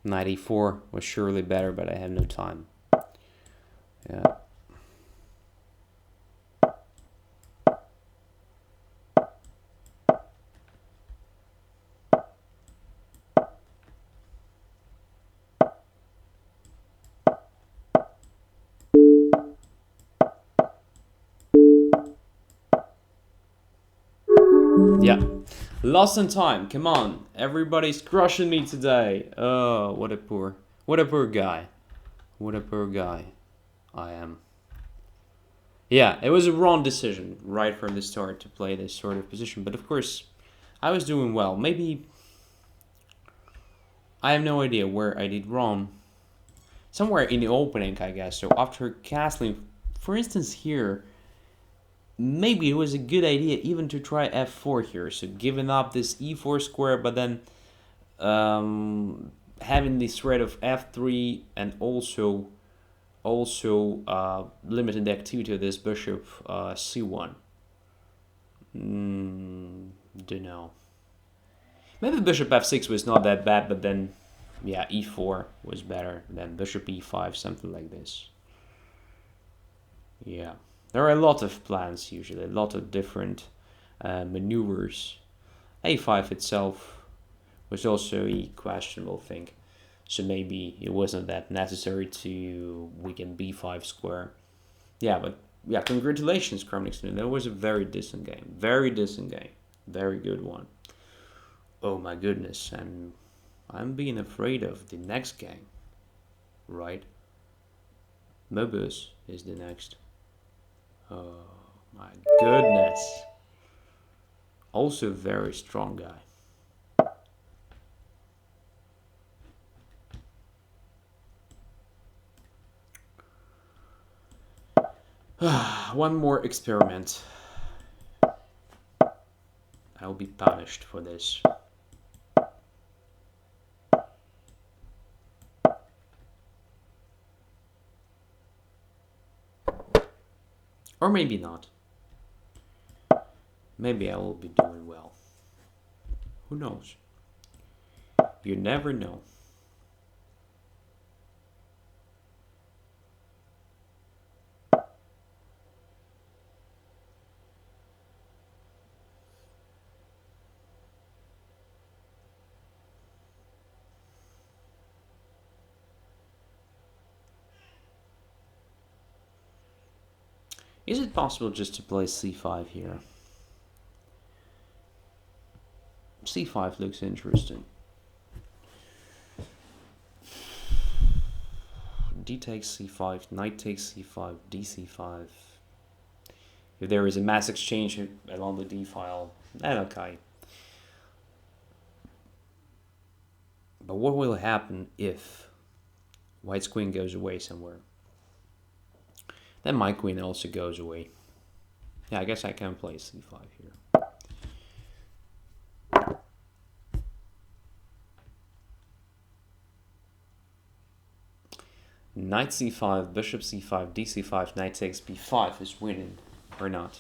Knight e4 was surely better, but I have no time. Yeah. Yeah. Lost in time. Come on. Everybody's crushing me today. Oh, what a poor guy. What a poor guy I am. Yeah, it was a wrong decision right from the start to play this sort of position. But of course, I was doing well. Maybe I have no idea where I did wrong. Somewhere in the opening, I guess. So after castling, for instance here, maybe it was a good idea even to try f4 here. So giving up this e4 square, but then having this threat of f3 and also limiting the activity of this bishop c1. Don't know. Maybe bishop f6 was not that bad, but then, yeah, e4 was better than bishop e5, something like this. Yeah, there are a lot of plans usually, a lot of different maneuvers. a5 itself was also a questionable thing, so maybe it wasn't that necessary to weaken b5 square. Yeah, but yeah, congratulations, Kromnixon. That was a very decent game. Very decent game. Very good one. Oh my goodness, and I'm being afraid of the next game. Right? Mobius is the next. Oh my goodness. Also a very strong guy. One more experiment. I will be punished for this. Or maybe not. Maybe I will be doing well. Who knows? You never know. Is it possible just to play c5 here? c5 looks interesting. D takes c5, knight takes c5, dc5. If there is a mass exchange along the d file, then okay. But what will happen if white's queen goes away somewhere? Then my queen also goes away. Yeah, I guess I can play c5 here. Knight c5, bishop c5, dc5, knight takes b5 is winning, or not?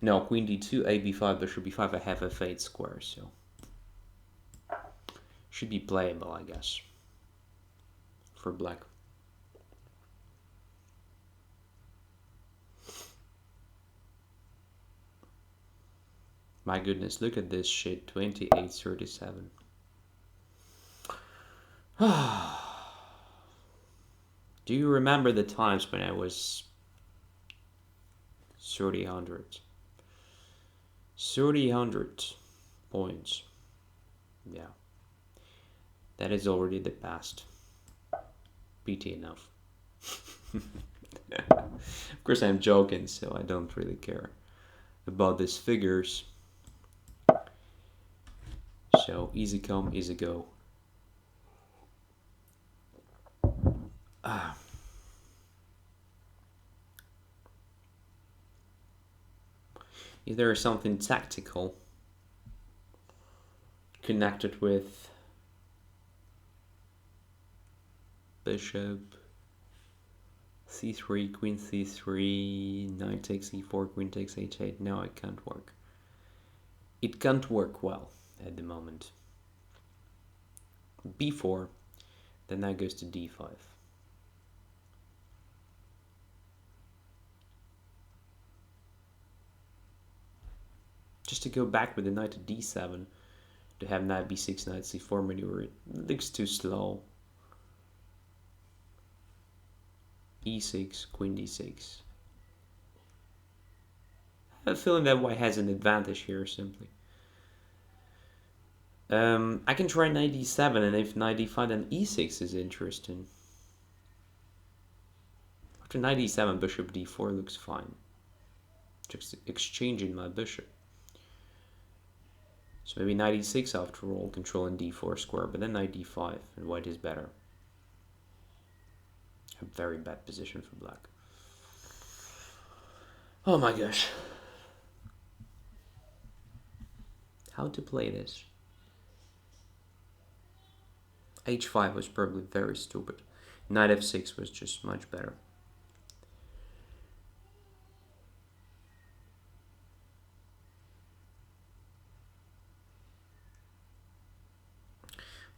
No, queen d2, a b5, bishop b5, I have f8 square, so should be playable, I guess, for black. My goodness, look at this shit, 28-37. Do you remember the times when I was 30-100? 30-100 points. Yeah. That is already the past. PT enough. Of course I'm joking, so I don't really care about these figures. So easy come, easy go. If there is something tactical connected with bishop c3, queen c3, knight takes e4, queen takes h8, no, it can't work. It can't work well at the moment. b4, then knight goes to d5. Just to go back with the knight to d7, to have knight b6, knight c4 maneuver, it looks too slow. e6, queen d6. I have a feeling that white has an advantage here, simply. I can try knight d7, and if knight d5, then e6 is interesting. After knight d7, bishop d4 looks fine. Just exchanging my bishop. So maybe knight e6 after all, controlling d4 square, but then knight d5, and white is better. A very bad position for black. Oh my gosh. How to play this? h5 was probably very stupid. Knight f6 was just much better.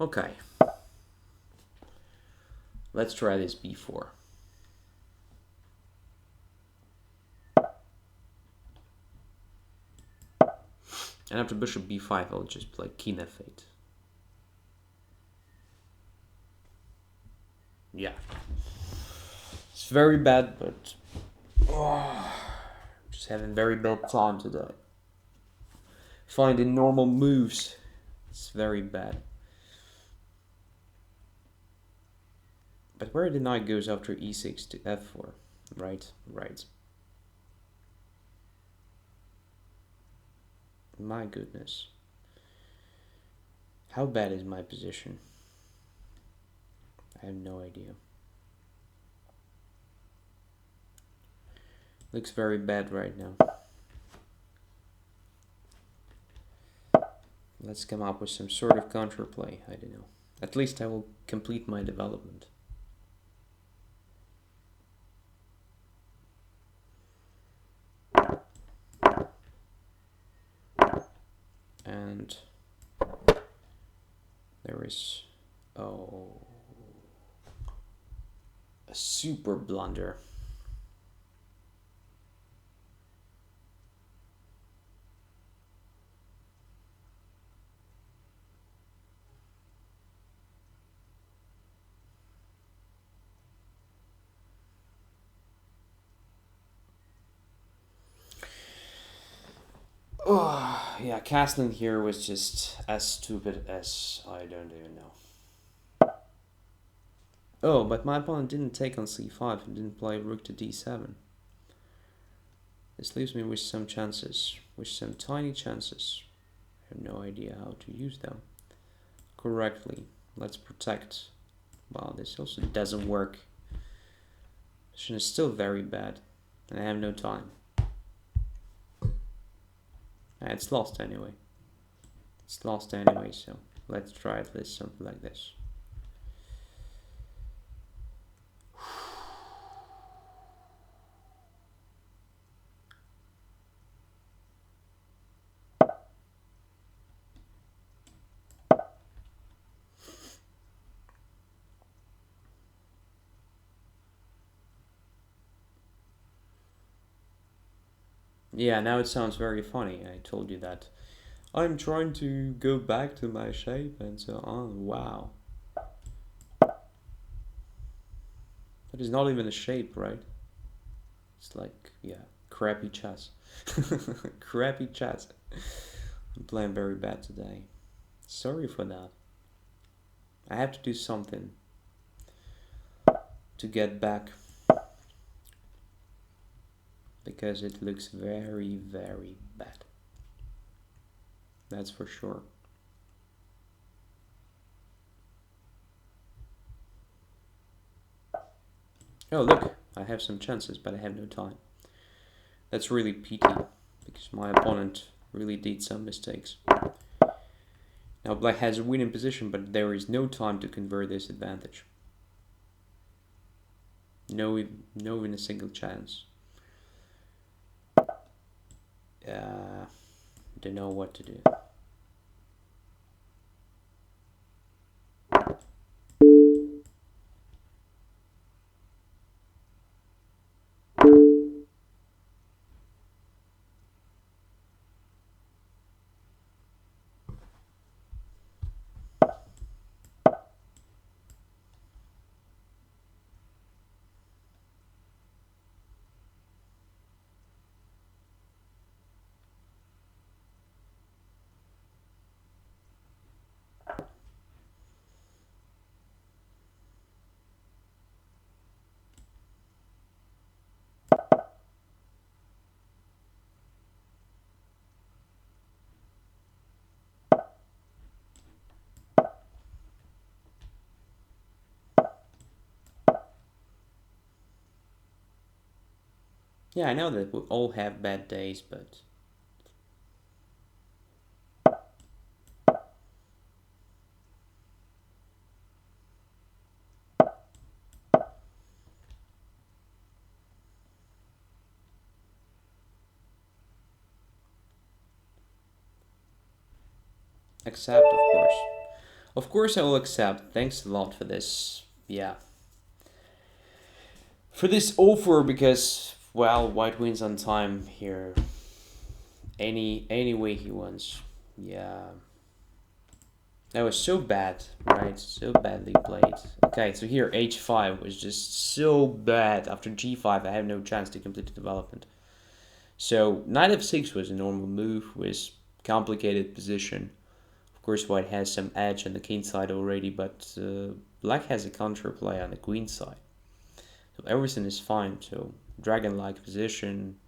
Okay. Let's try this b4. And after bishop b5, I'll just play king f8. Yeah. It's very bad, but just having very bad time today. Finding normal moves, it's very bad. But where the knight goes after e6 to f4, right? Right. My goodness. How bad is my position? I have no idea. Looks very bad right now. Let's come up with some sort of counterplay. I don't know. At least I will complete my development. And there is, oh, a super blunder. Oh, yeah, castling here was just as stupid as I don't even know. Oh, but my opponent didn't take on c5 and didn't play rook to d7. This leaves me with some chances, with some tiny chances. I have no idea how to use them correctly. Let's protect. Wow, this also doesn't work. Position is still very bad, and I have no time. It's lost anyway. It's lost anyway, so let's try at least something like this. Yeah, now it sounds very funny. I told you that. I'm trying to go back to my shape and so on. Wow. That is not even a shape, right? It's like, yeah, crappy chess. Crappy chess. I'm playing very bad today. Sorry for that. I have to do something to get back. Because it looks very, very bad. That's for sure. Oh, look, I have some chances, but I have no time. That's really pity, because my opponent really did some mistakes. Now black has a winning position, but there is no time to convert this advantage. No even a single chance. Don't know what to do. Yeah, I know that we all have bad days, but accept, of course. Of course I will accept. Thanks a lot for this. Yeah. For this offer, because, well, white wins on time here. Any way he wants. Yeah. That was so bad, right? So badly played. Okay, so here h5 was just so bad. After g5 I have no chance to complete the development. So knight f6 was a normal move, was complicated position. Of course white has some edge on the king side already, but black has a counterplay on the queen side. So everything is fine. So dragon-like position,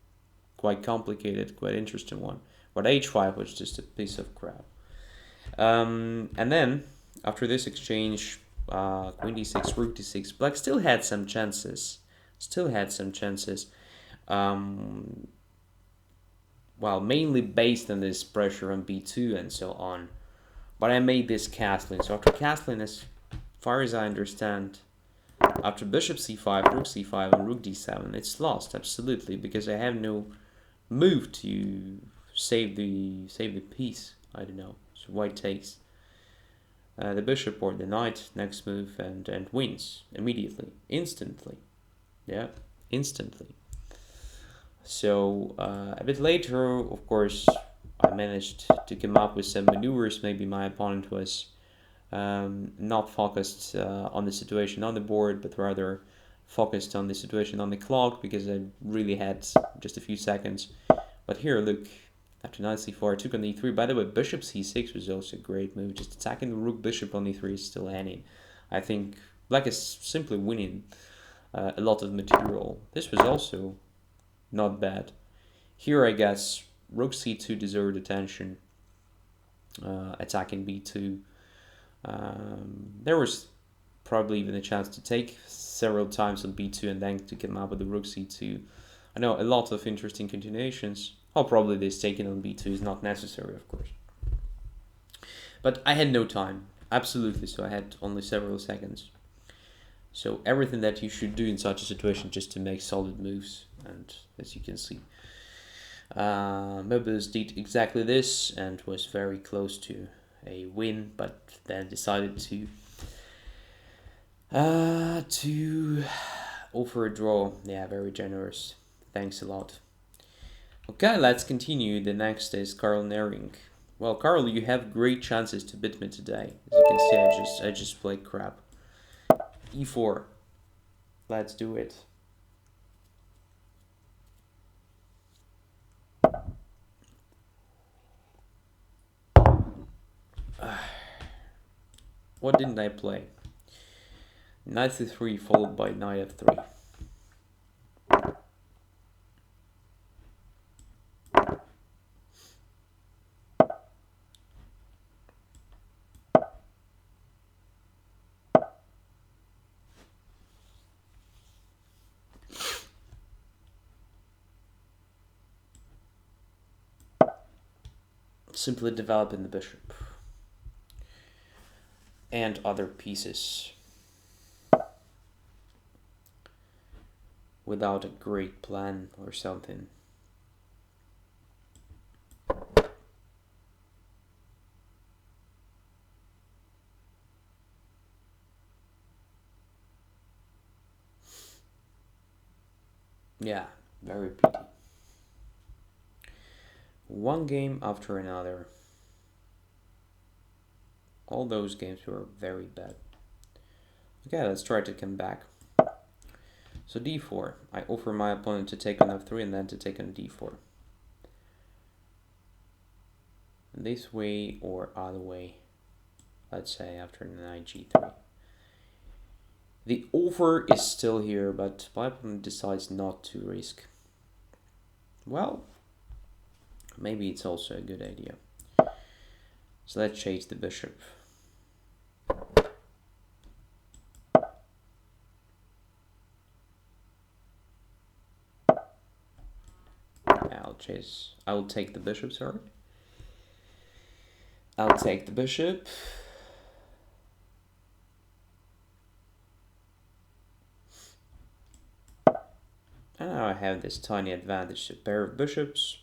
quite complicated, quite interesting one. But h5 was just a piece of crap. And then after this exchange, queen d6, rook d6, black still had some chances. Well, mainly based on this pressure on b2 and so on. But I made this castling. So after castling, as far as I understand, after bishop c5, rook c5, and rook d7, it's lost absolutely, because I have no move to save the piece. I don't know. So white takes the bishop or the knight next move and wins immediately, instantly. Yeah, instantly. So a bit later, of course, I managed to come up with some maneuvers. Maybe my opponent was not focused on the situation on the board, but rather focused on the situation on the clock, because I really had just a few seconds. But here, look, after knight c4, I took on e3. By the way, bishop c6 was also a great move. Just attacking the rook bishop on e3 is still any. I think black is simply winning a lot of material. This was also not bad. Here, I guess, rook c2 deserved attention. Attacking b2. There was probably even a chance to take several times on b2 and then to come up with the rook c2. I know a lot of interesting continuations. Oh, probably this taken on b2 is not necessary, of course. But I had no time, absolutely, so I had only several seconds. So everything that you should do in such a situation just to make solid moves, and as you can see, Mobius did exactly this and was very close to a win, but then decided to offer a draw. Yeah, very generous. Thanks a lot. Okay, let's continue. The next is Carl Nering. Well, Carl, you have great chances to beat me today. As you can see, I just played crap. e4. Let's do it. What didn't I play? Knight c3 followed by knight f3. Simply developing the bishop and other pieces without a great plan or something. Yeah, very pity. One game after another. All those games were very bad. Okay, let's try to come back. So d4. I offer my opponent to take on f3 and then to take on d4. This way or other way. Let's say after knight g3. The offer is still here, but my opponent decides not to risk. Well, maybe it's also a good idea. So let's chase the bishop. I will take the bishop, sorry. I'll take the bishop. And now I have this tiny advantage, a pair of bishops,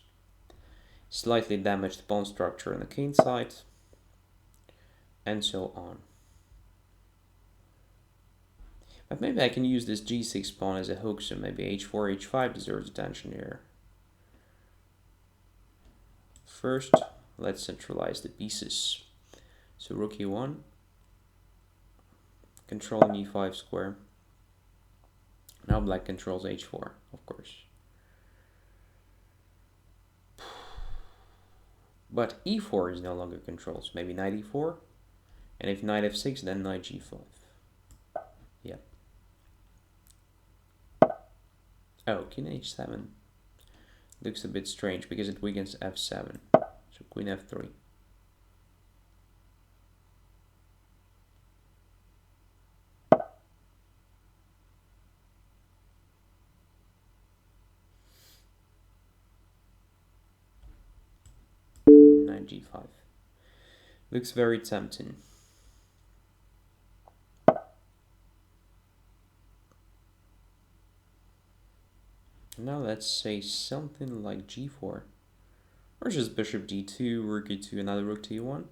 slightly damaged pawn structure on the king side, and so on. But maybe I can use this g6 pawn as a hook, so maybe h4, h5 deserves attention here. First, let's centralize the pieces. So rook e1, controlling e5 square. Now black controls h4, of course. But e4 is no longer controlled, so maybe knight e4. And if knight f6, then knight g5. Yeah. Oh, king h7 looks a bit strange because it weakens f7. So queen f3. Knight g5. Looks very tempting. Now let's say something like g4. Or just bishop d2, rook e2, another rook to e1.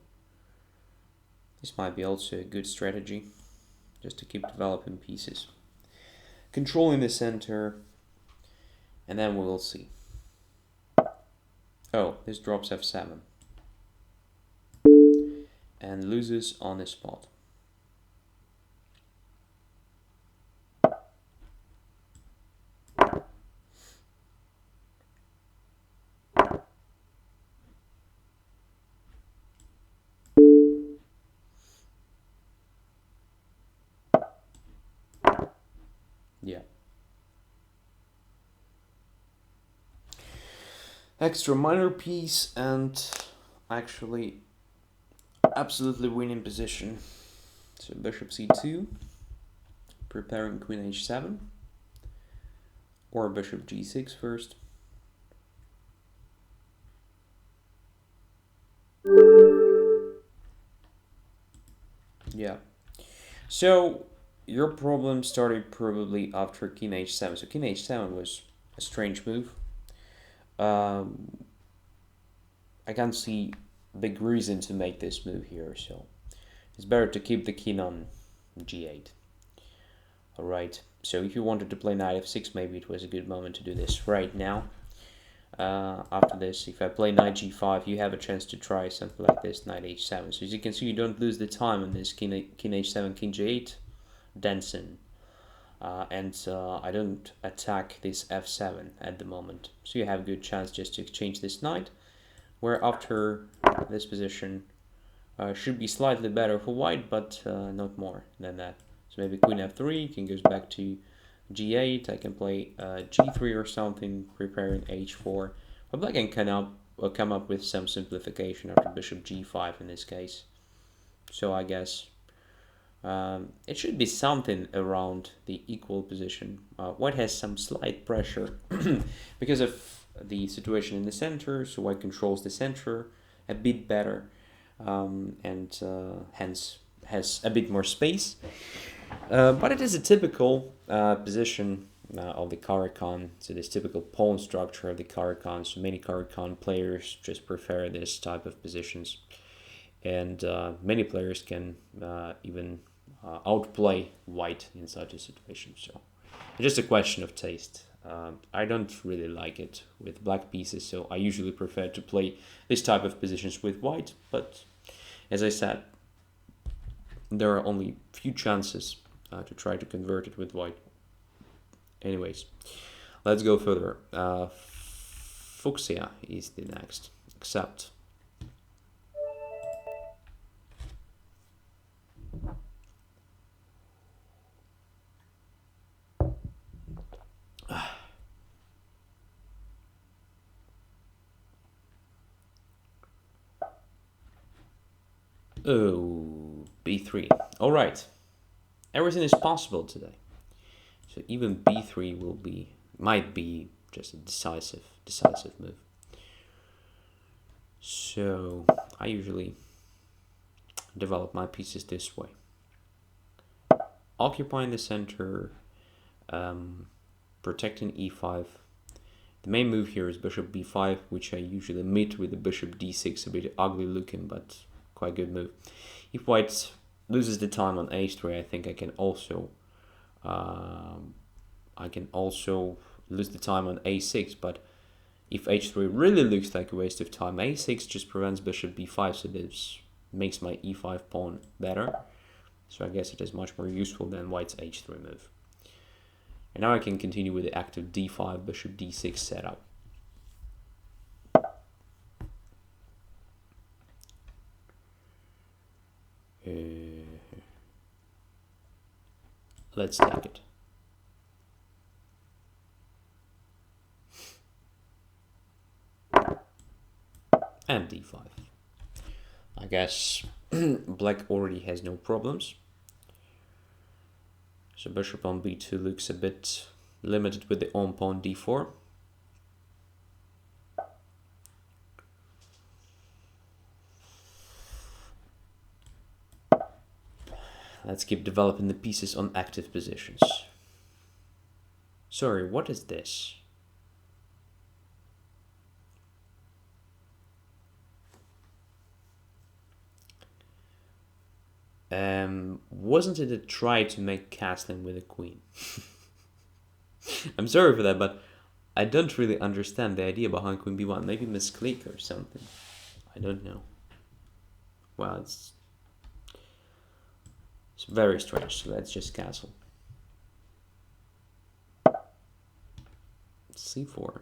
This might be also a good strategy, just to keep developing pieces. Controlling the center, and then we will see. Oh, this drops f7. And loses on the spot. Yeah. Extra minor piece and actually absolutely winning position. So bishop c2, preparing queen h7, or bishop g6 first. Yeah. So your problem started probably after king h7. So king h7 was a strange move. I can't see big reason to make this move here, so it's better to keep the king on g8. Alright, so if you wanted to play knight f6, maybe it was a good moment to do this right now. After this, if I play knight g5, you have a chance to try something like this, knight h7. So as you can see, you don't lose the time on this king h7, king g8 dancing. I don't attack this f7 at the moment. So you have a good chance just to exchange this knight, where after this position should be slightly better for white, but not more than that. So maybe queen f3, king goes back to g8, I can play g3 or something, preparing h4. But black can come up with some simplification after bishop g5 in this case. So I guess it should be something around the equal position. White has some slight pressure because of the situation in the center, so white controls the center a bit better and hence has a bit more space. But it is a typical position of the Caro-Kann, so this typical pawn structure of the Caro-Kann. So many Caro-Kann players just prefer this type of positions, and many players can even outplay white in such a situation. So it's just a question of taste. I don't really like it with black pieces, so I usually prefer to play this type of positions with white. But as I said, there are only few chances to try to convert it with white. Anyways, let's go further. Fuchsia is the next, except oh, b3. All right, everything is possible today. So even b3 might be just a decisive move. So I usually develop my pieces this way. Occupying the center, protecting e5. The main move here is bishop b5, which I usually meet with the bishop d6, a bit ugly looking, but quite good move. If white loses the time on h3, I think I can also lose the time on a6, but if h3 really looks like a waste of time, a6 just prevents bishop b5, so this makes my e5 pawn better. So I guess it is much more useful than white's h3 move. And now I can continue with the active d5, bishop d6 setup. Let's take it. And d5. I guess black already has no problems. So bishop on b2 looks a bit limited with the on pawn d4. Let's keep developing the pieces on active positions. Sorry, what is this? Wasn't it a try to make castling with a queen? I'm sorry for that, but I don't really understand the idea behind queen b1. Maybe misclick or something. I don't know. Well, it's very strange, so let's just castle. c4.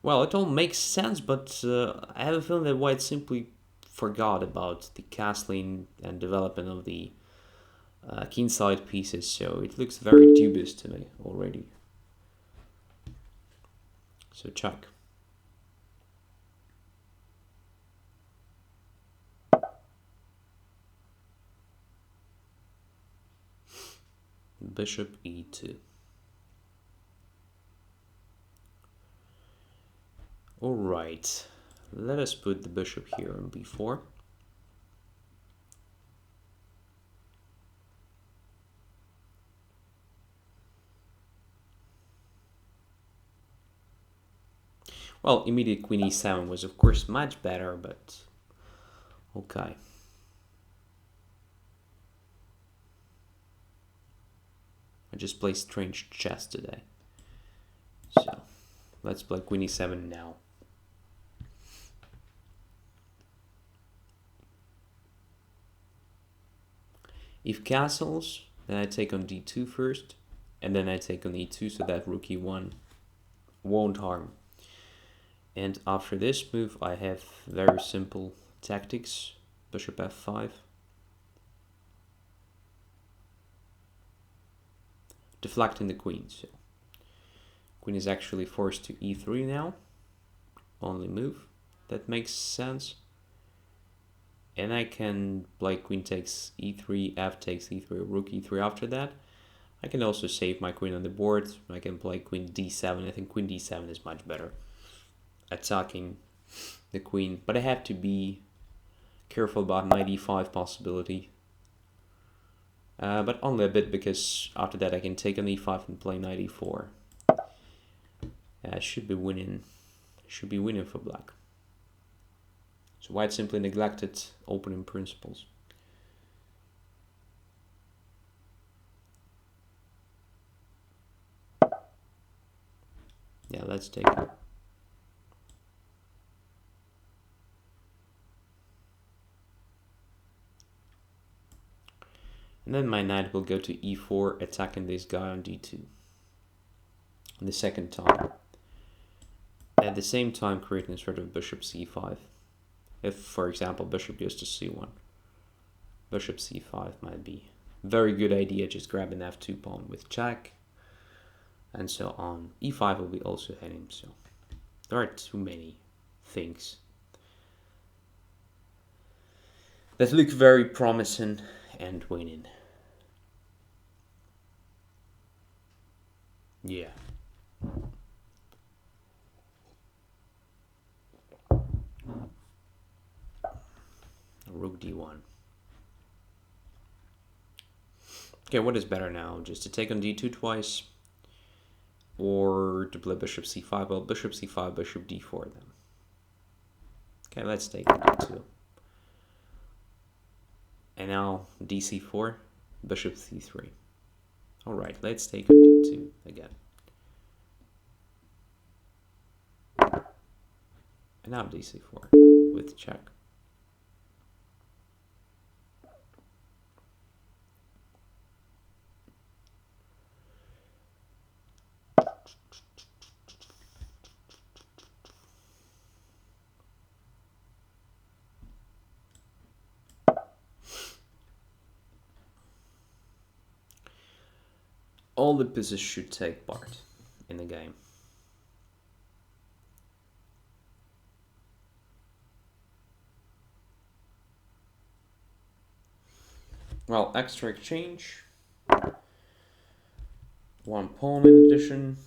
Well, it all makes sense, but I have a feeling that white simply forgot about the castling and development of the kingside pieces, so it looks very dubious to me already. So check. Bishop e2. All right, let us put the bishop here on b4. Well, immediate queen e7 was of course much better, but okay. I just play strange chess today. So let's play queen e7 now. If castles, then I take on d2 first, and then I take on e2 so that rook e1 won't harm. And after this move, I have very simple tactics. Bishop f5. Deflecting the queen. So queen is actually forced to e3 now. Only move. That makes sense. And I can play queen takes e3, f takes e3, rook e3 after that. I can also save my queen on the board. I can play queen d7. I think queen d7 is much better. Attacking the queen, but I have to be careful about knight e5 possibility, but only a bit, because after that I can take on e5 and play knight e4. Should be winning for black. So white simply neglected opening principles. Yeah, let's take it. And then my knight will go to e4, attacking this guy on d2. The second time. At the same time creating sort of bishop c5. If, for example, bishop goes to c1. Bishop c5 might be a very good idea, just grab an f2 pawn with check. And so on. e5 will be also heading, so there are too many things that look very promising and winning. Yeah. rook d1. Okay, what is better now? Just to take on d2 twice? Or to play bishop c5? Well, bishop c5, bishop d4 then. Okay, let's take on d2. And now dc4, bishop c3. Alright, let's take on d2 again. And now dc4 with check. All the pieces should take part in the game. Well, extra exchange. One pawn in addition.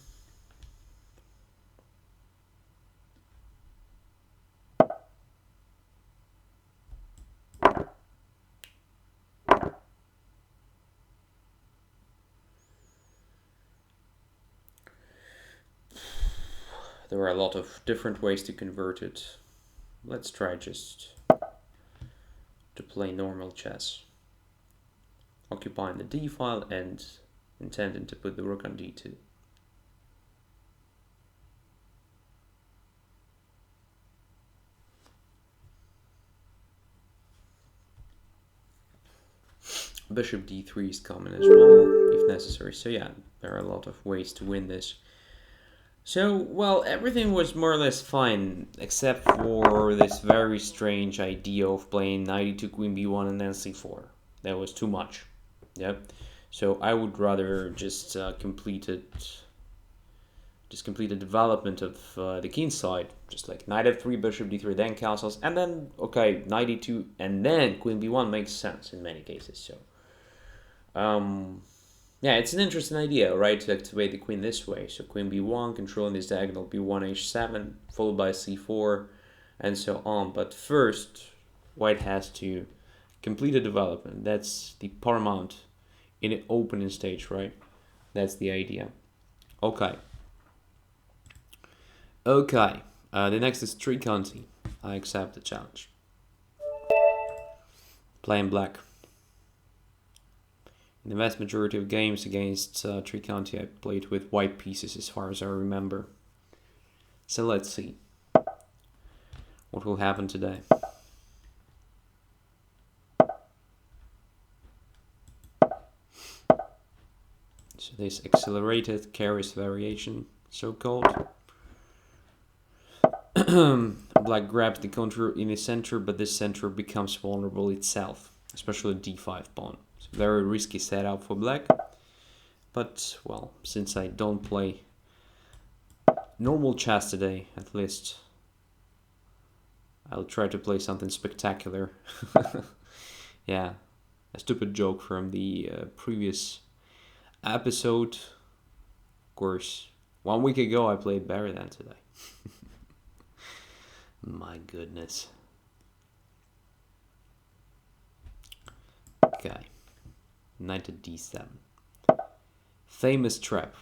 There are a lot of different ways to convert it. Let's try just to play normal chess. Occupying the d file and intending to put the rook on d2. Bishop d3 is common as well, if necessary. So yeah, there are a lot of ways to win this. So, well, everything was more or less fine, except for this very strange idea of playing knight e2, queen b1, and then c4. That was too much. Yeah. So I would rather just complete the development of the king side, just like knight f3, bishop d3, then castles, and then okay, knight e2, and then queen b1 makes sense in many cases. So, yeah, it's an interesting idea, right, to activate the queen this way. So queen b1, controlling this diagonal b1, h7, followed by c4, and so on. But first, white has to complete the development. That's the paramount in an opening stage, right? That's the idea. Okay. Okay. The next is Trikanti. I accept the challenge. Playing black. In the vast majority of games against Trikanti, I played with white pieces as far as I remember. So let's see what will happen today. So this accelerated carries variation, so-called. Black grabs the contour in the center, but this center becomes vulnerable itself, especially d5 pawn. It's a very risky setup for black. But, well, since I don't play normal chess today, at least I'll try to play something spectacular. Yeah, a stupid joke from the previous episode. Of course, 1 week ago I played better than today. My goodness. Okay. Knight to d7. Famous trap.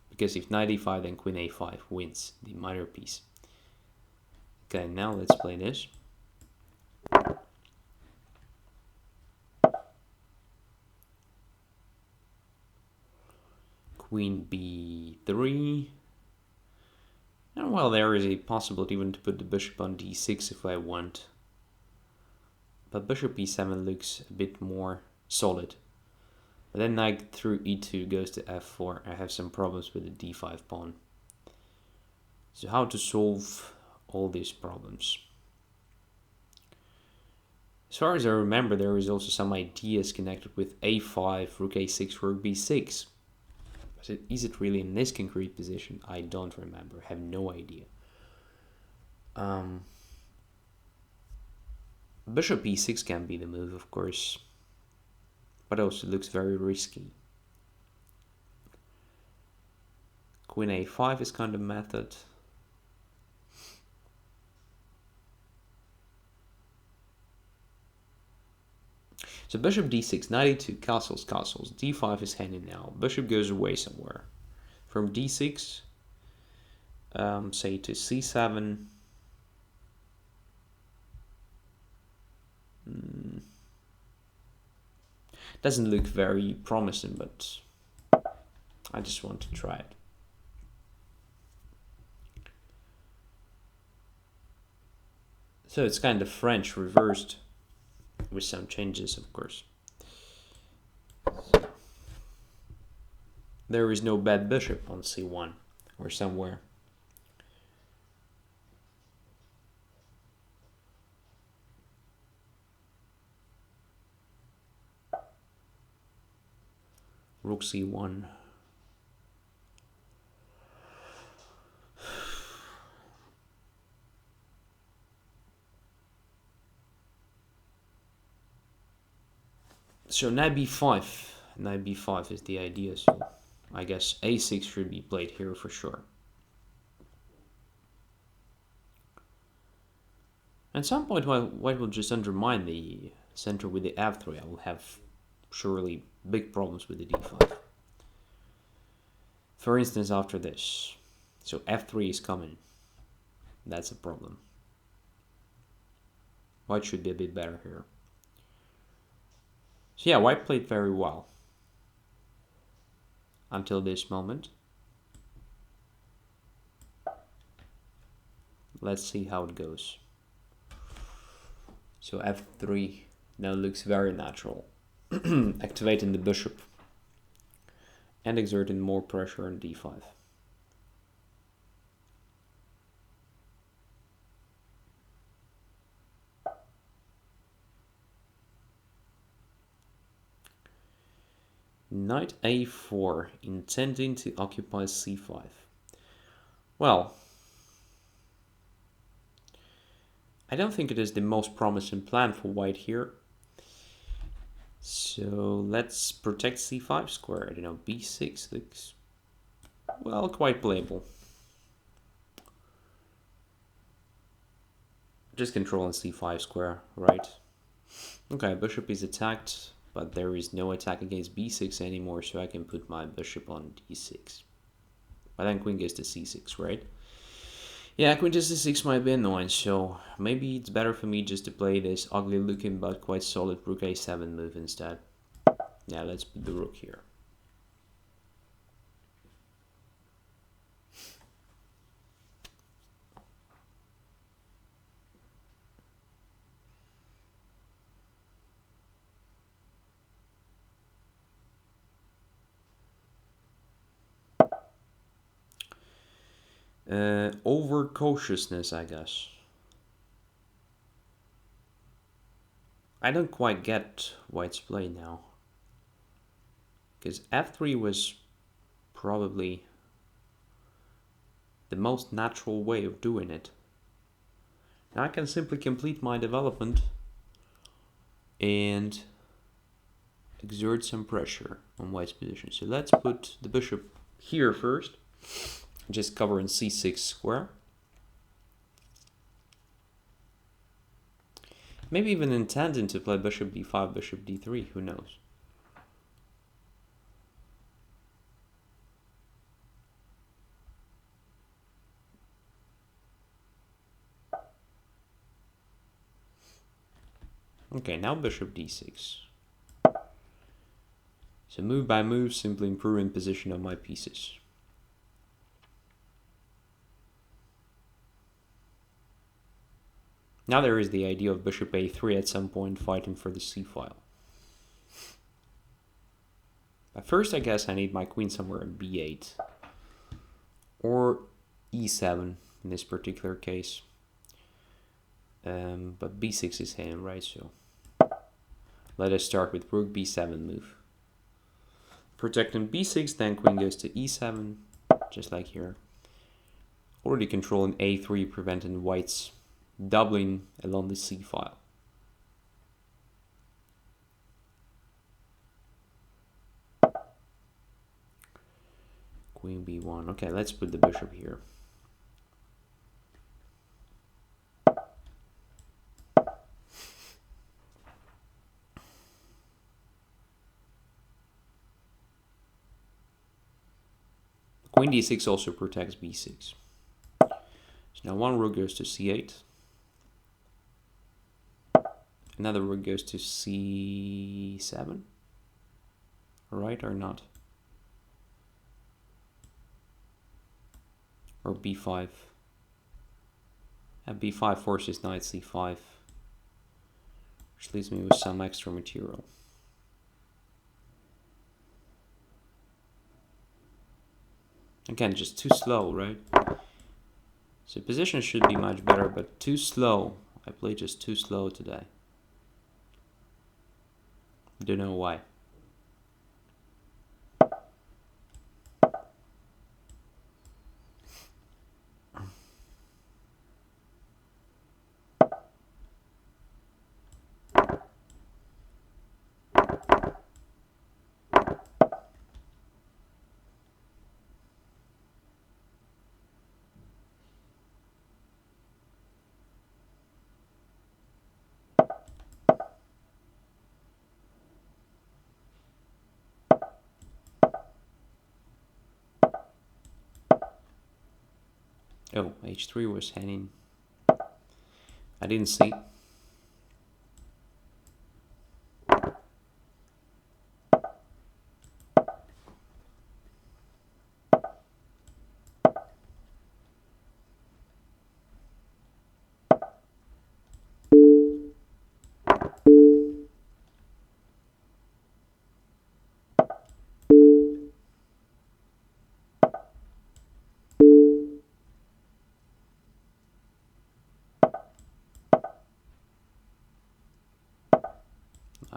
Because if knight e5, then queen a5 wins the minor piece. Okay, now let's play this. Queen b3. And well, there is a possibility even to put the bishop on d6 if I want. But bishop e7 looks a bit more solid. But then knight through e2 goes to f4. I have some problems with the d5 pawn. So how to solve all these problems? As far as I remember, there is also some ideas connected with a5, rook a6, rook b6. Is it really in this concrete position? I don't remember. I have no idea. Bishop e6 can be the move, of course. But also looks very risky. Queen a5 is kind of method. So bishop d6, knight e2, castles, castles. d5 is handed now. Bishop goes away somewhere. From d6, say to c7. Doesn't look very promising, but I just want to try it. So it's kind of French reversed with some changes, of course. There is no bad bishop on c1 or somewhere. Rook c1. So knight b5. Knight b5 is the idea, so I guess a6 should be played here for sure. At some point, white will just undermine the center with the f3. I will have surely big problems with the d5. For instance, after this. So f3 is coming. That's a problem. White should be a bit better here. So yeah, white played very well until this moment. Let's see how it goes. So f3 now looks very natural. Activating the bishop and exerting more pressure on d5. Knight a4, intending to occupy c5. Well, I don't think it is the most promising plan for white here. So let's protect c5 square. I don't know, b6 looks, well, quite playable. Just controlling c5 square, right? Okay, bishop is attacked, but there is no attack against b6 anymore, so I can put my bishop on d6. But then queen goes to c6, right? Yeah, queen to c6 might be annoying, so maybe it's better for me just to play this ugly looking but quite solid rook a7 move instead. Yeah, let's put the rook here. Over cautiousness, I guess. I don't quite get white's play now. Because f3 was probably the most natural way of doing it. Now I can simply complete my development and exert some pressure on white's position. So let's put the bishop here first. Just covering c6 square. Maybe even intending to play bishop d5, bishop d3, who knows. Okay, now bishop d6. So move by move, simply improving position of my pieces. Now there is the idea of bishop a3 at some point fighting for the c-file. But first I guess I need my queen somewhere in b8. Or e7 in this particular case. But b6 is hidden, right? So let us start with rook b7 move. Protecting b6, then queen goes to e7, just like here. Already controlling a3, preventing white's doubling along the c-file. Queen b1. Okay, let's put the bishop here. Queen d6 also protects b6. So now one rook goes to c8. Another rook goes to c7. Right or not? Or b5. And b5 forces knight c5. Which leaves me with some extra material. Again, just too slow, right? So position should be much better, but too slow. I played just too slow today. Don't know why. Oh, h3 was hanging. I didn't see.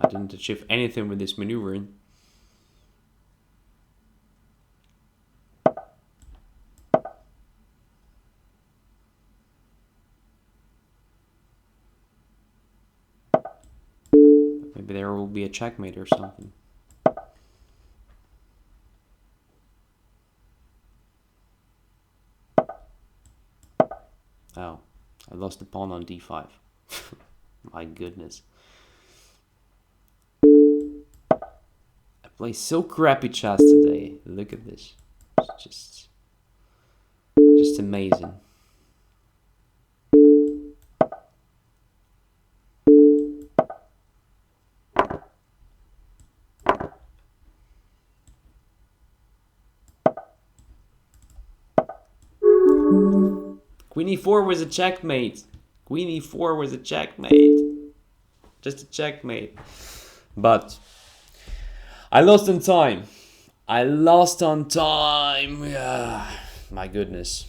I didn't achieve anything with this maneuvering. Maybe there will be a checkmate or something. Oh, I lost the pawn on d5. My goodness. I play so crappy chess today. Look at this. It's just amazing. Queen e4 was a checkmate. Queen e4 was a checkmate. Just a checkmate. But I lost on time. I lost on time. Yeah. My goodness.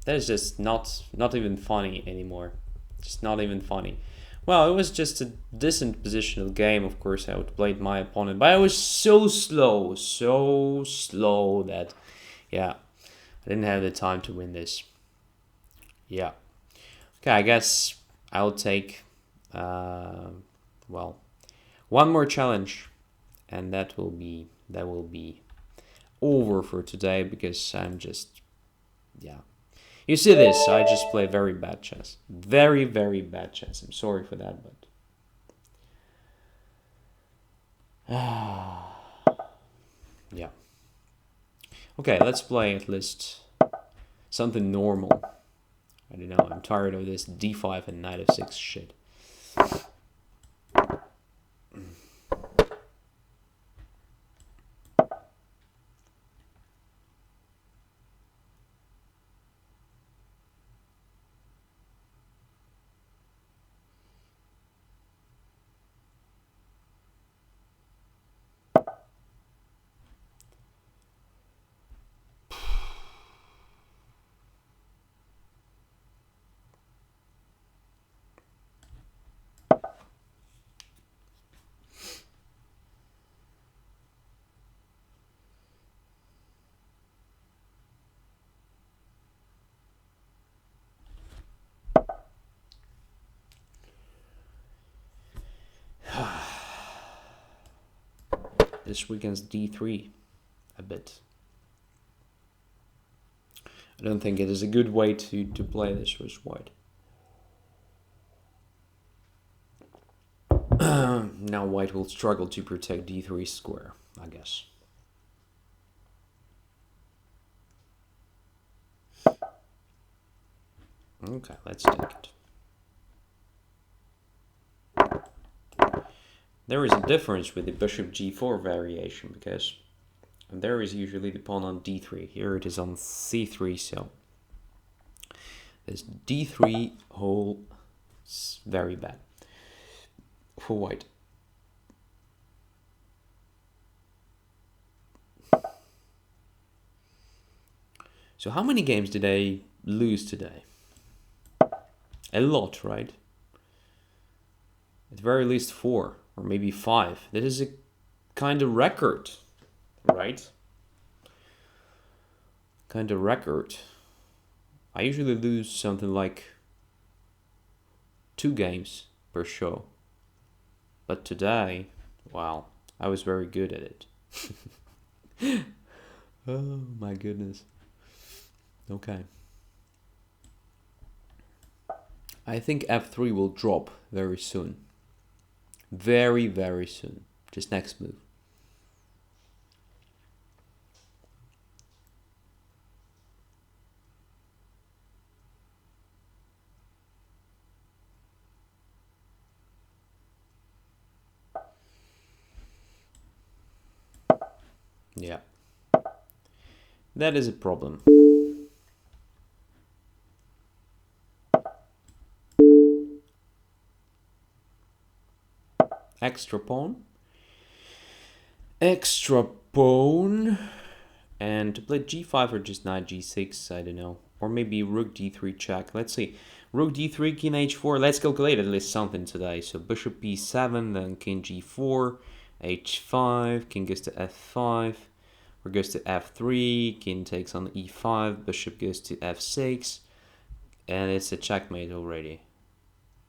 That is just not even funny anymore. Just not even funny. Well, it was just a decent positional game. Of course, I outplayed my opponent, but I was so slow that, yeah, I didn't have the time to win this. Yeah. Okay, I guess I'll take, well, one more challenge, and that will be over for today, because I'm just, yeah. You see this, I just play very bad chess. Very, very bad chess. I'm sorry for that, but... yeah. Okay, let's play at least something normal. I don't know, I'm tired of this d5 and knight f6 shit. This weekend's d3 a bit. I don't think it is a good way to play this with white. Now white will struggle to protect d3 square, I guess. Okay, let's take it. There is a difference with the bishop g4 variation, because there is usually the pawn on d3. Here it is on c3, so this d3 hole is very bad for white. So how many games did I lose today? A lot, right? At very least 4 or maybe 5. That is a kind of record, right? Kind of record. I usually lose something like 2 games per show. But today, wow, I was very good at it. Oh my goodness. Okay. I think f3 will drop very soon. Very, very soon. Just next move. Yeah. That is a problem. Extra pawn. Extra pawn. And to play g5 or just knight g6, I don't know. Or maybe rook d3 check. Let's see. Rook d3, king h4. Let's calculate at least something today. So bishop b7, then king g4, h5, king goes to f5, rook goes to f3, king takes on e5, bishop goes to f6, and it's a checkmate already,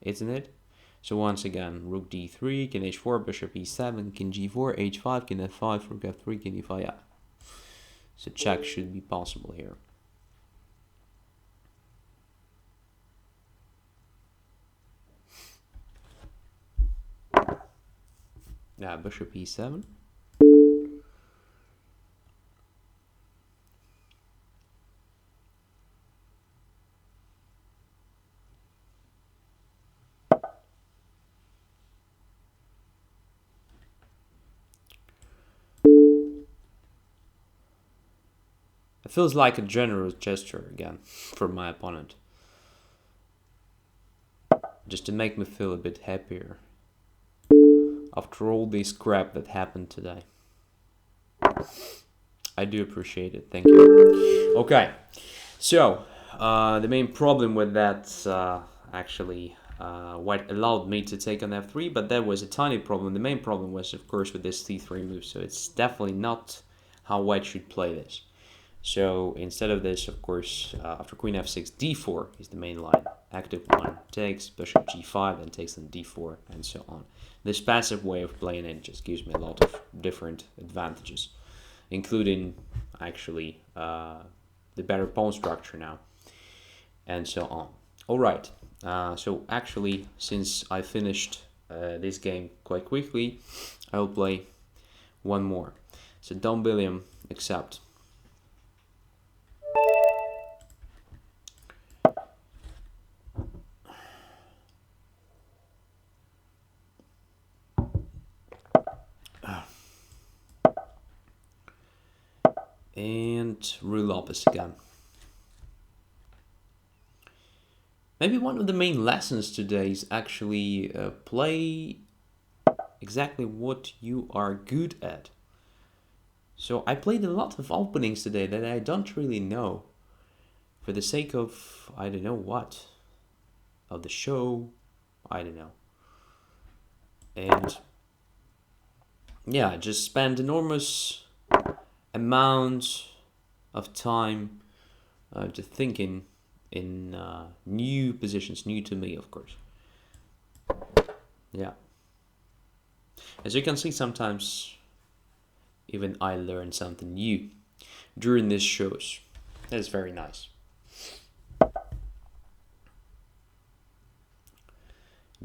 isn't it? So once again, rook d3, king h4, bishop e7, king g4, h5, king f5, rook f3, king e5. Yeah. So check should be possible here. Yeah, bishop e7. It feels like a generous gesture again from my opponent. Just to make me feel a bit happier after all this crap that happened today. I do appreciate it, thank you. Okay, so the main problem with that white allowed me to take on f3, but that was a tiny problem. The main problem was, of course, with this c3 move, so it's definitely not how white should play this. So instead of this, of course, after queen f6, d4 is the main line. Active one takes, bishop g5, then takes on d4, and so on. This passive way of playing it just gives me a lot of different advantages, including actually the better pawn structure now, and so on. All right, so actually, since I finished this game quite quickly, I will play one more. So Don William, accept. And Ruy Lopez again. Maybe one of the main lessons today is actually play exactly what you are good at. So I played a lot of openings today that I don't really know, for the sake of, I don't know what, of the show, I don't know. And yeah, I just spent enormous amount of time just thinking in new positions, new to me, of course. Yeah. As you can see, sometimes even I learn something new during these shows. That's very nice.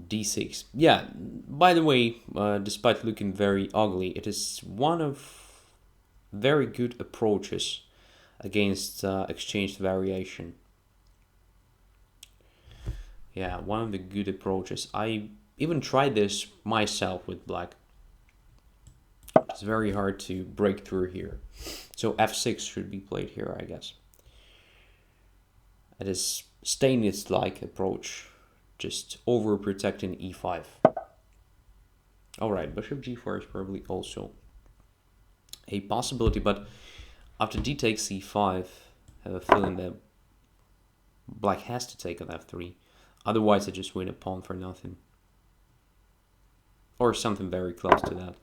d6. Yeah, by the way, despite looking very ugly, it is one of very good approaches against exchanged variation. Yeah, one of the good approaches. I even tried this myself with black. It's very hard to break through here. So f6 should be played here, I guess. It is Stainless-like approach, just overprotecting e5. Alright, bishop g4 is probably also a possibility, but after d takes c5, I have a feeling that black has to take on f3. Otherwise, I just win a pawn for nothing. Or something very close to that.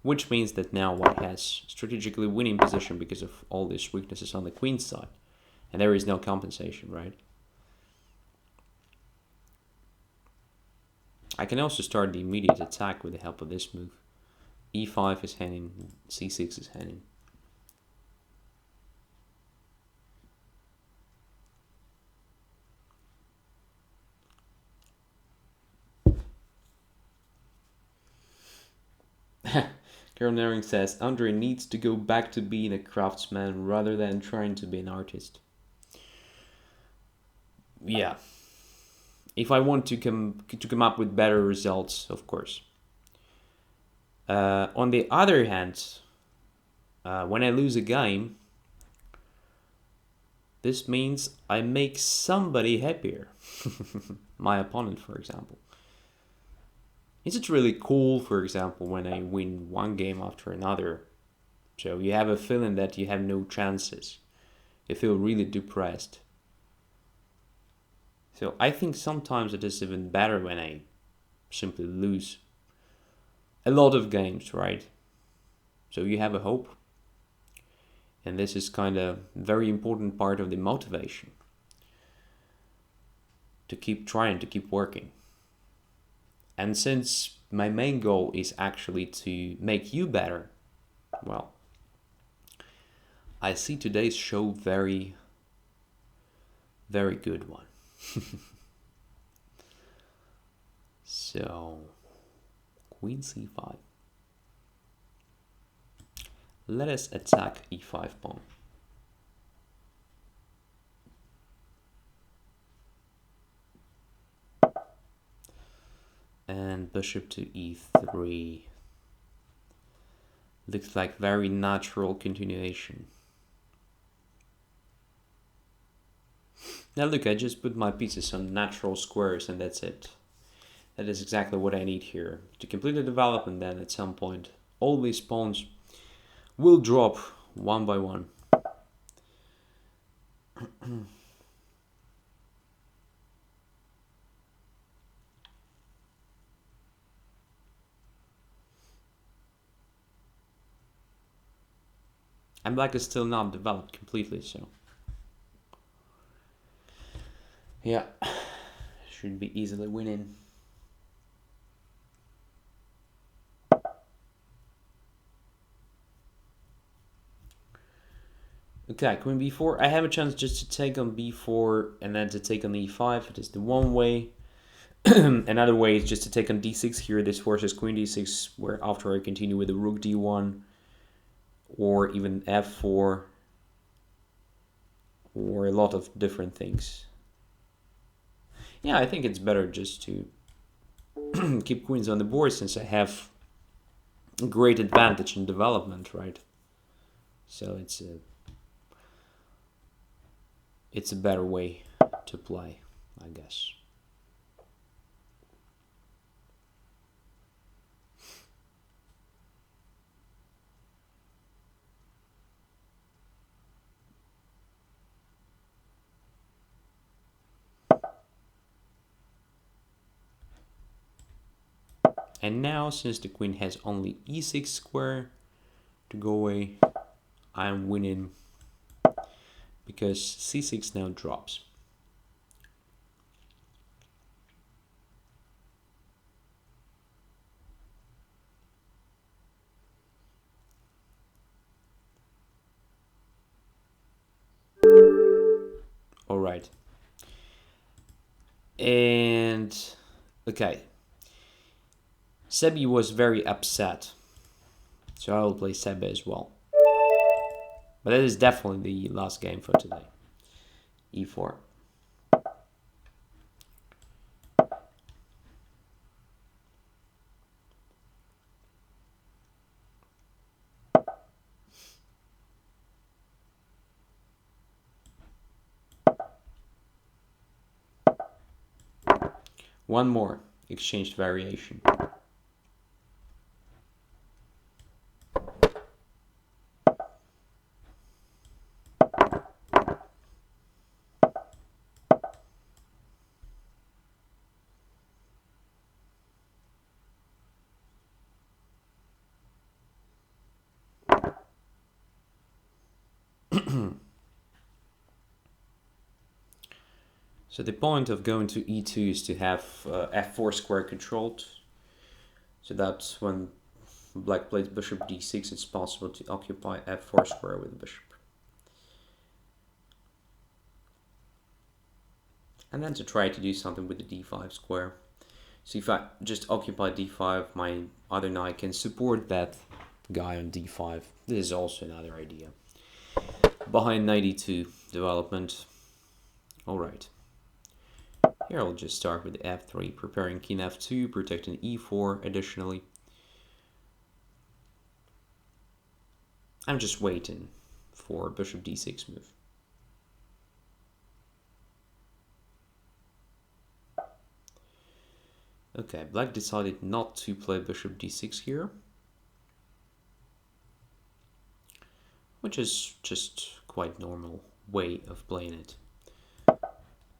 Which means that now white has strategically winning position because of all these weaknesses on the queen side. And there is no compensation, right? I can also start the immediate attack with the help of this move. e5 is hanging, c6 is hanging. Carol Naring says, Andrey needs to go back to being a craftsman rather than trying to be an artist. Yeah. If I want to come up with better results, of course. On the other hand, when I lose a game, this means I make somebody happier. My opponent, for example. Is it really cool, for example, when I win one game after another? So you have a feeling that you have no chances. You feel really depressed. So I think sometimes it is even better when I simply lose a lot of games, right? So you have a hope. And this is kind of very important part of the motivation. To keep trying, to keep working. And since my main goal is actually to make you better, well, I see today's show very, very good one. So, queen c5. Let us attack e5 pawn. And bishop to e3. Looks like very natural continuation. Now look, I just put my pieces on natural squares and that's it. That is exactly what I need here. To complete the development then at some point, all these pawns will drop one by one. And black is still not developed completely, so yeah, should be easily winning. Okay, queen b4. I have a chance just to take on b4 and then to take on e5. It is the one way. Another way is just to take on d6 here. This forces queen d6, where after I continue with the rook d1, or even f4, or a lot of different things. Yeah, I think it's better just to keep queens on the board since I have a great advantage in development, right? So it's a better way to play, I guess. And now, since the queen has only e6 square to go away, I'm winning because c6 now drops. All right. And okay. Sebi was very upset, so I will play Sebi as well. But that is definitely the last game for today. e4. One more exchanged variation. So the point of going to e2 is to have f4 square controlled. So that when black plays bishop d6, it's possible to occupy f4 square with the bishop. And then to try to do something with the d5 square. So if I just occupy d5, my other knight can support that guy on d5. This is also another idea. Behind knight e2 development. Alright. Here I'll just start with f3, preparing king f2, protecting e4 additionally. I'm just waiting for bishop d6 move. Okay, black decided not to play bishop d6 here, which is just quite normal way of playing it.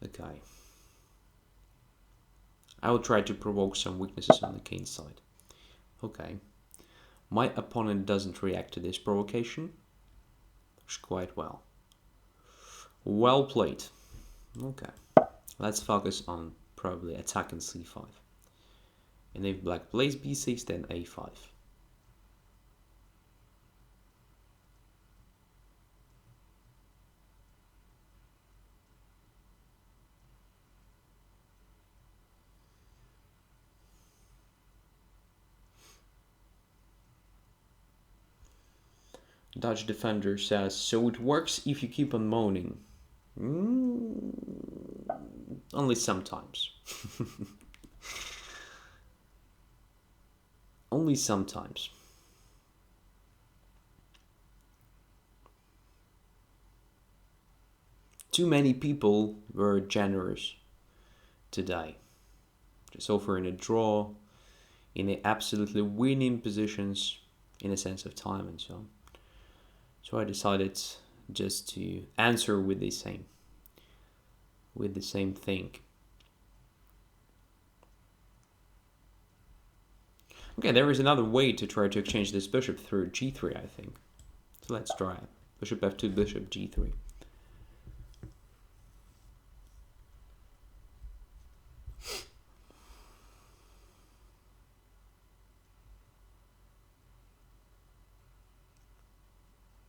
Okay. I will try to provoke some weaknesses on the king side. Okay. My opponent doesn't react to this provocation. It's quite well. Well played. Okay. Let's focus on probably attacking c5. And if black plays b6, then a5. Dutch defender says, so it works if you keep on moaning. Only sometimes. Only sometimes. Too many people were generous today. Just offering a draw in the absolutely winning positions in a sense of time and so on. So I decided just to answer with the same thing. Okay, there is another way to try to exchange this bishop through g3, I think. So let's try it. Bishop f2, bishop g3.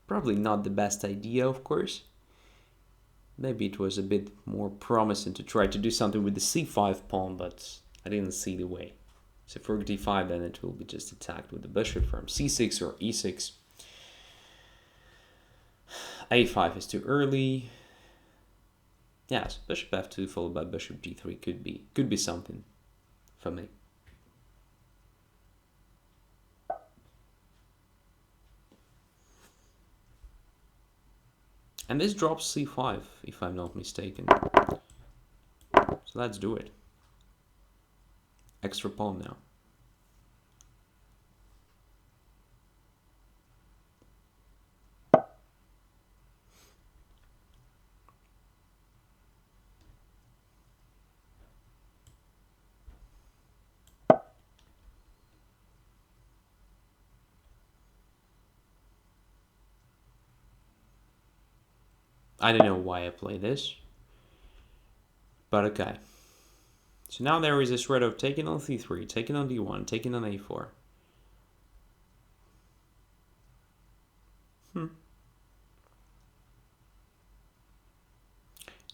Probably not the best idea, of course. Maybe it was a bit more promising to try to do something with the c5 pawn, but I didn't see the way. So for d5, then it will be just attacked with the bishop from c6 or e6. a5 is too early. Yes, bishop f2 followed by bishop g3 could be something for me. And this drops c5, if I'm not mistaken. So let's do it. Extra pawn now. I don't know why I play this, but okay. So now there is a threat of taking on c3, taking on d1, taking on a4.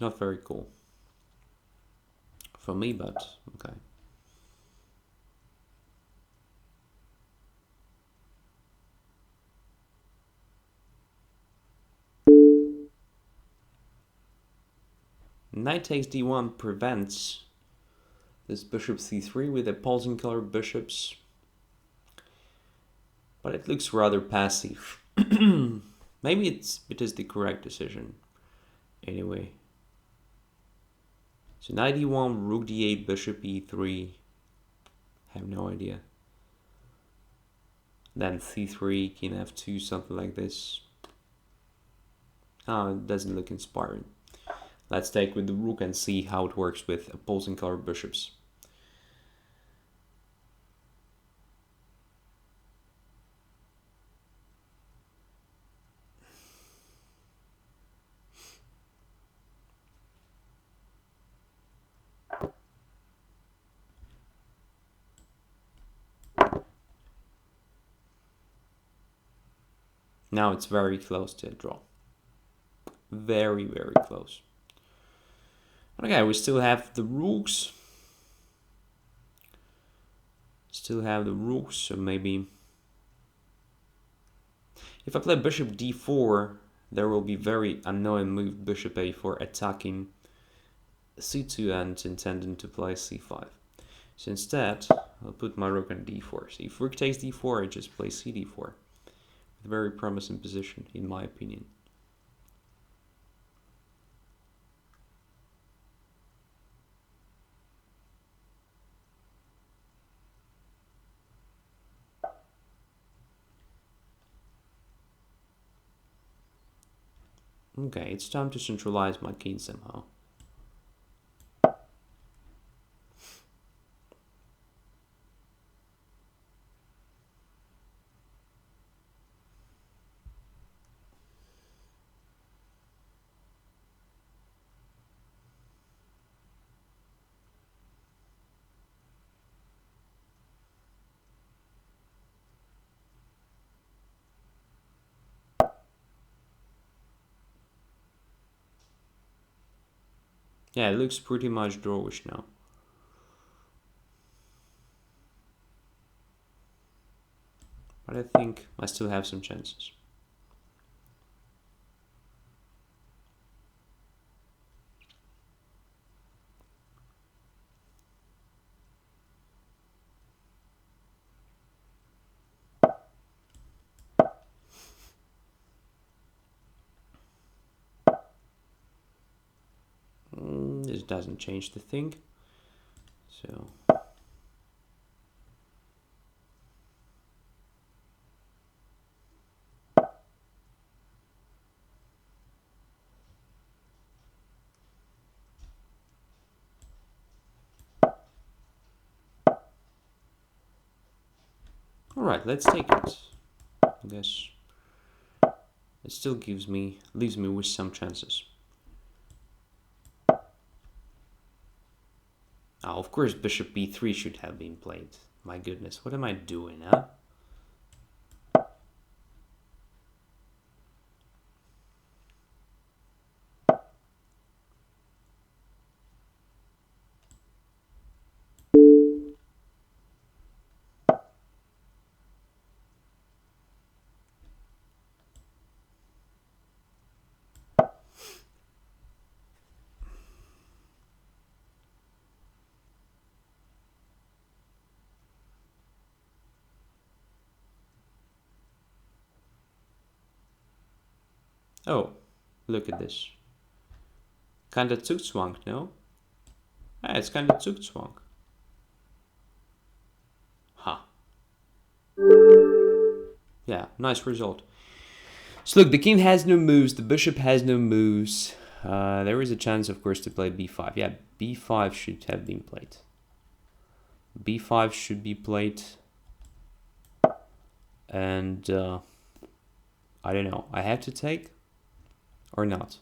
Not very cool for me, but okay. Knight takes d1 prevents this bishop c3 with opposing color bishops, but it looks rather passive. Maybe it is the correct decision anyway. So knight e1, rook d8, bishop e3. Have no idea. Then c3, king f2, something like this. Oh, it doesn't look inspiring. Let's take with the rook and see how it works with opposing color bishops. Now it's very close to a draw. Very, very close. Okay, we still have the rooks. Still have the rooks, so maybe... If I play bishop d4, there will be very annoying move bishop a4 attacking c2 and intending to play c5. So instead, I'll put my rook on d4. So if rook takes d4, I just play cd4. A very promising position, in my opinion. Okay, it's time to centralize my king somehow. Yeah, it looks pretty much drawish now. But I think I still have some chances. This doesn't change the thing. So... Alright, let's take it. I guess it still leaves me with some chances. Oh, of course, bishop b3 should have been played. My goodness, what am I doing, huh? Oh, look at this. Kinda Zugzwang, no? Ah, it's kinda Zugzwang. Ha. Yeah, nice result. So look, the king has no moves, the bishop has no moves. There is a chance, of course, to play b5. Yeah, b5 should have been played. b5 should be played. And I don't know, I have to take or not?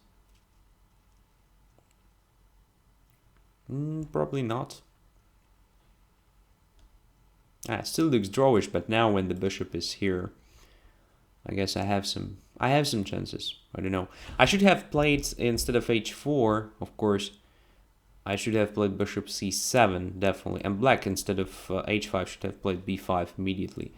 Probably not. It still looks drawish, but now when the bishop is here, I guess I have some chances. I don't know. I should have played, instead of h4, of course, I should have played bishop c7, definitely. And black, instead of h5, should have played b5 immediately.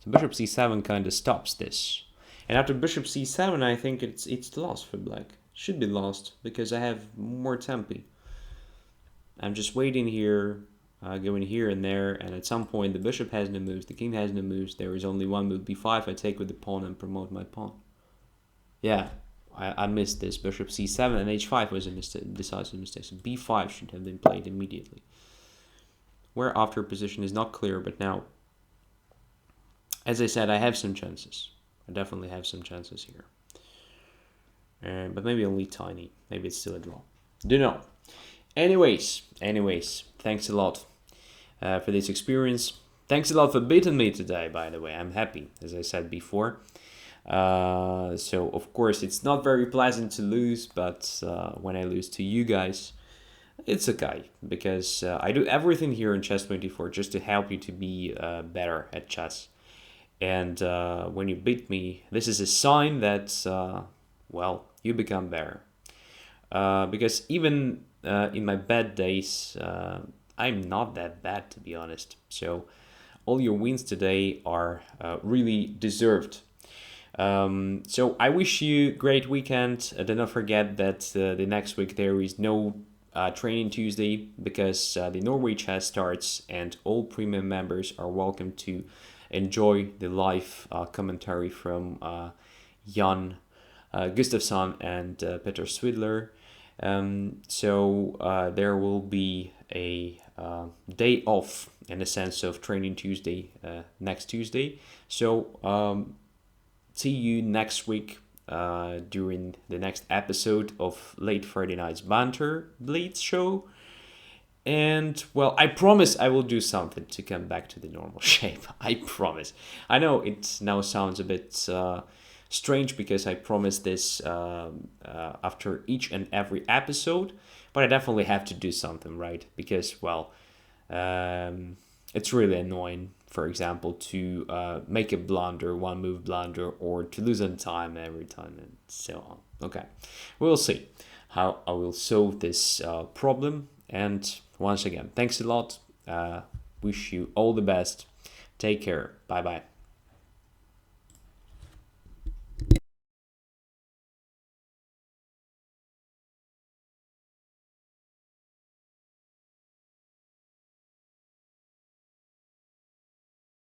So bishop c7 kind of stops this. And after bishop c7, I think it's lost for black. Should be lost, because I have more tempi. I'm just waiting here, going here and there, and at some point the bishop has no moves, the king has no moves, there is only one move, b5, I take with the pawn and promote my pawn. Yeah, I missed this. Bishop c7 and h5 was a decisive mistake. So b5 should have been played immediately. Where after position is not clear, but now, as I said, I have some chances. I definitely have some chances here. But maybe only tiny. Maybe it's still a draw. Don't know. Anyways, thanks a lot for this experience. Thanks a lot for beating me today, by the way. I'm happy, as I said before. So, of course, it's not very pleasant to lose, but when I lose to you guys, it's okay. Because I do everything here in Chess24 just to help you to be better at chess. And when you beat me, this is a sign that, well, you become better. Because even in my bad days, I'm not that bad, to be honest. So all your wins today are really deserved. So I wish you a great weekend. Do not forget that the next week there is no training Tuesday because the Norway Chess starts and all premium members are welcome to enjoy the live commentary from Jan Gustafsson and Peter Swidler. So there will be a day off in the sense of training Tuesday next Tuesday. So see you next week during the next episode of Late Friday Night's Banter Blitz show. And, well, I promise I will do something to come back to the normal shape. I promise. I know it now sounds a bit strange because I promise this after each and every episode, but I definitely have to do something, right? Because, well, it's really annoying, for example, to make a blunder, one move blunder, or to lose on time every time, and so on. Okay, we'll see how I will solve this problem. And once again, thanks a lot. Wish you all the best. Take care. Bye-bye.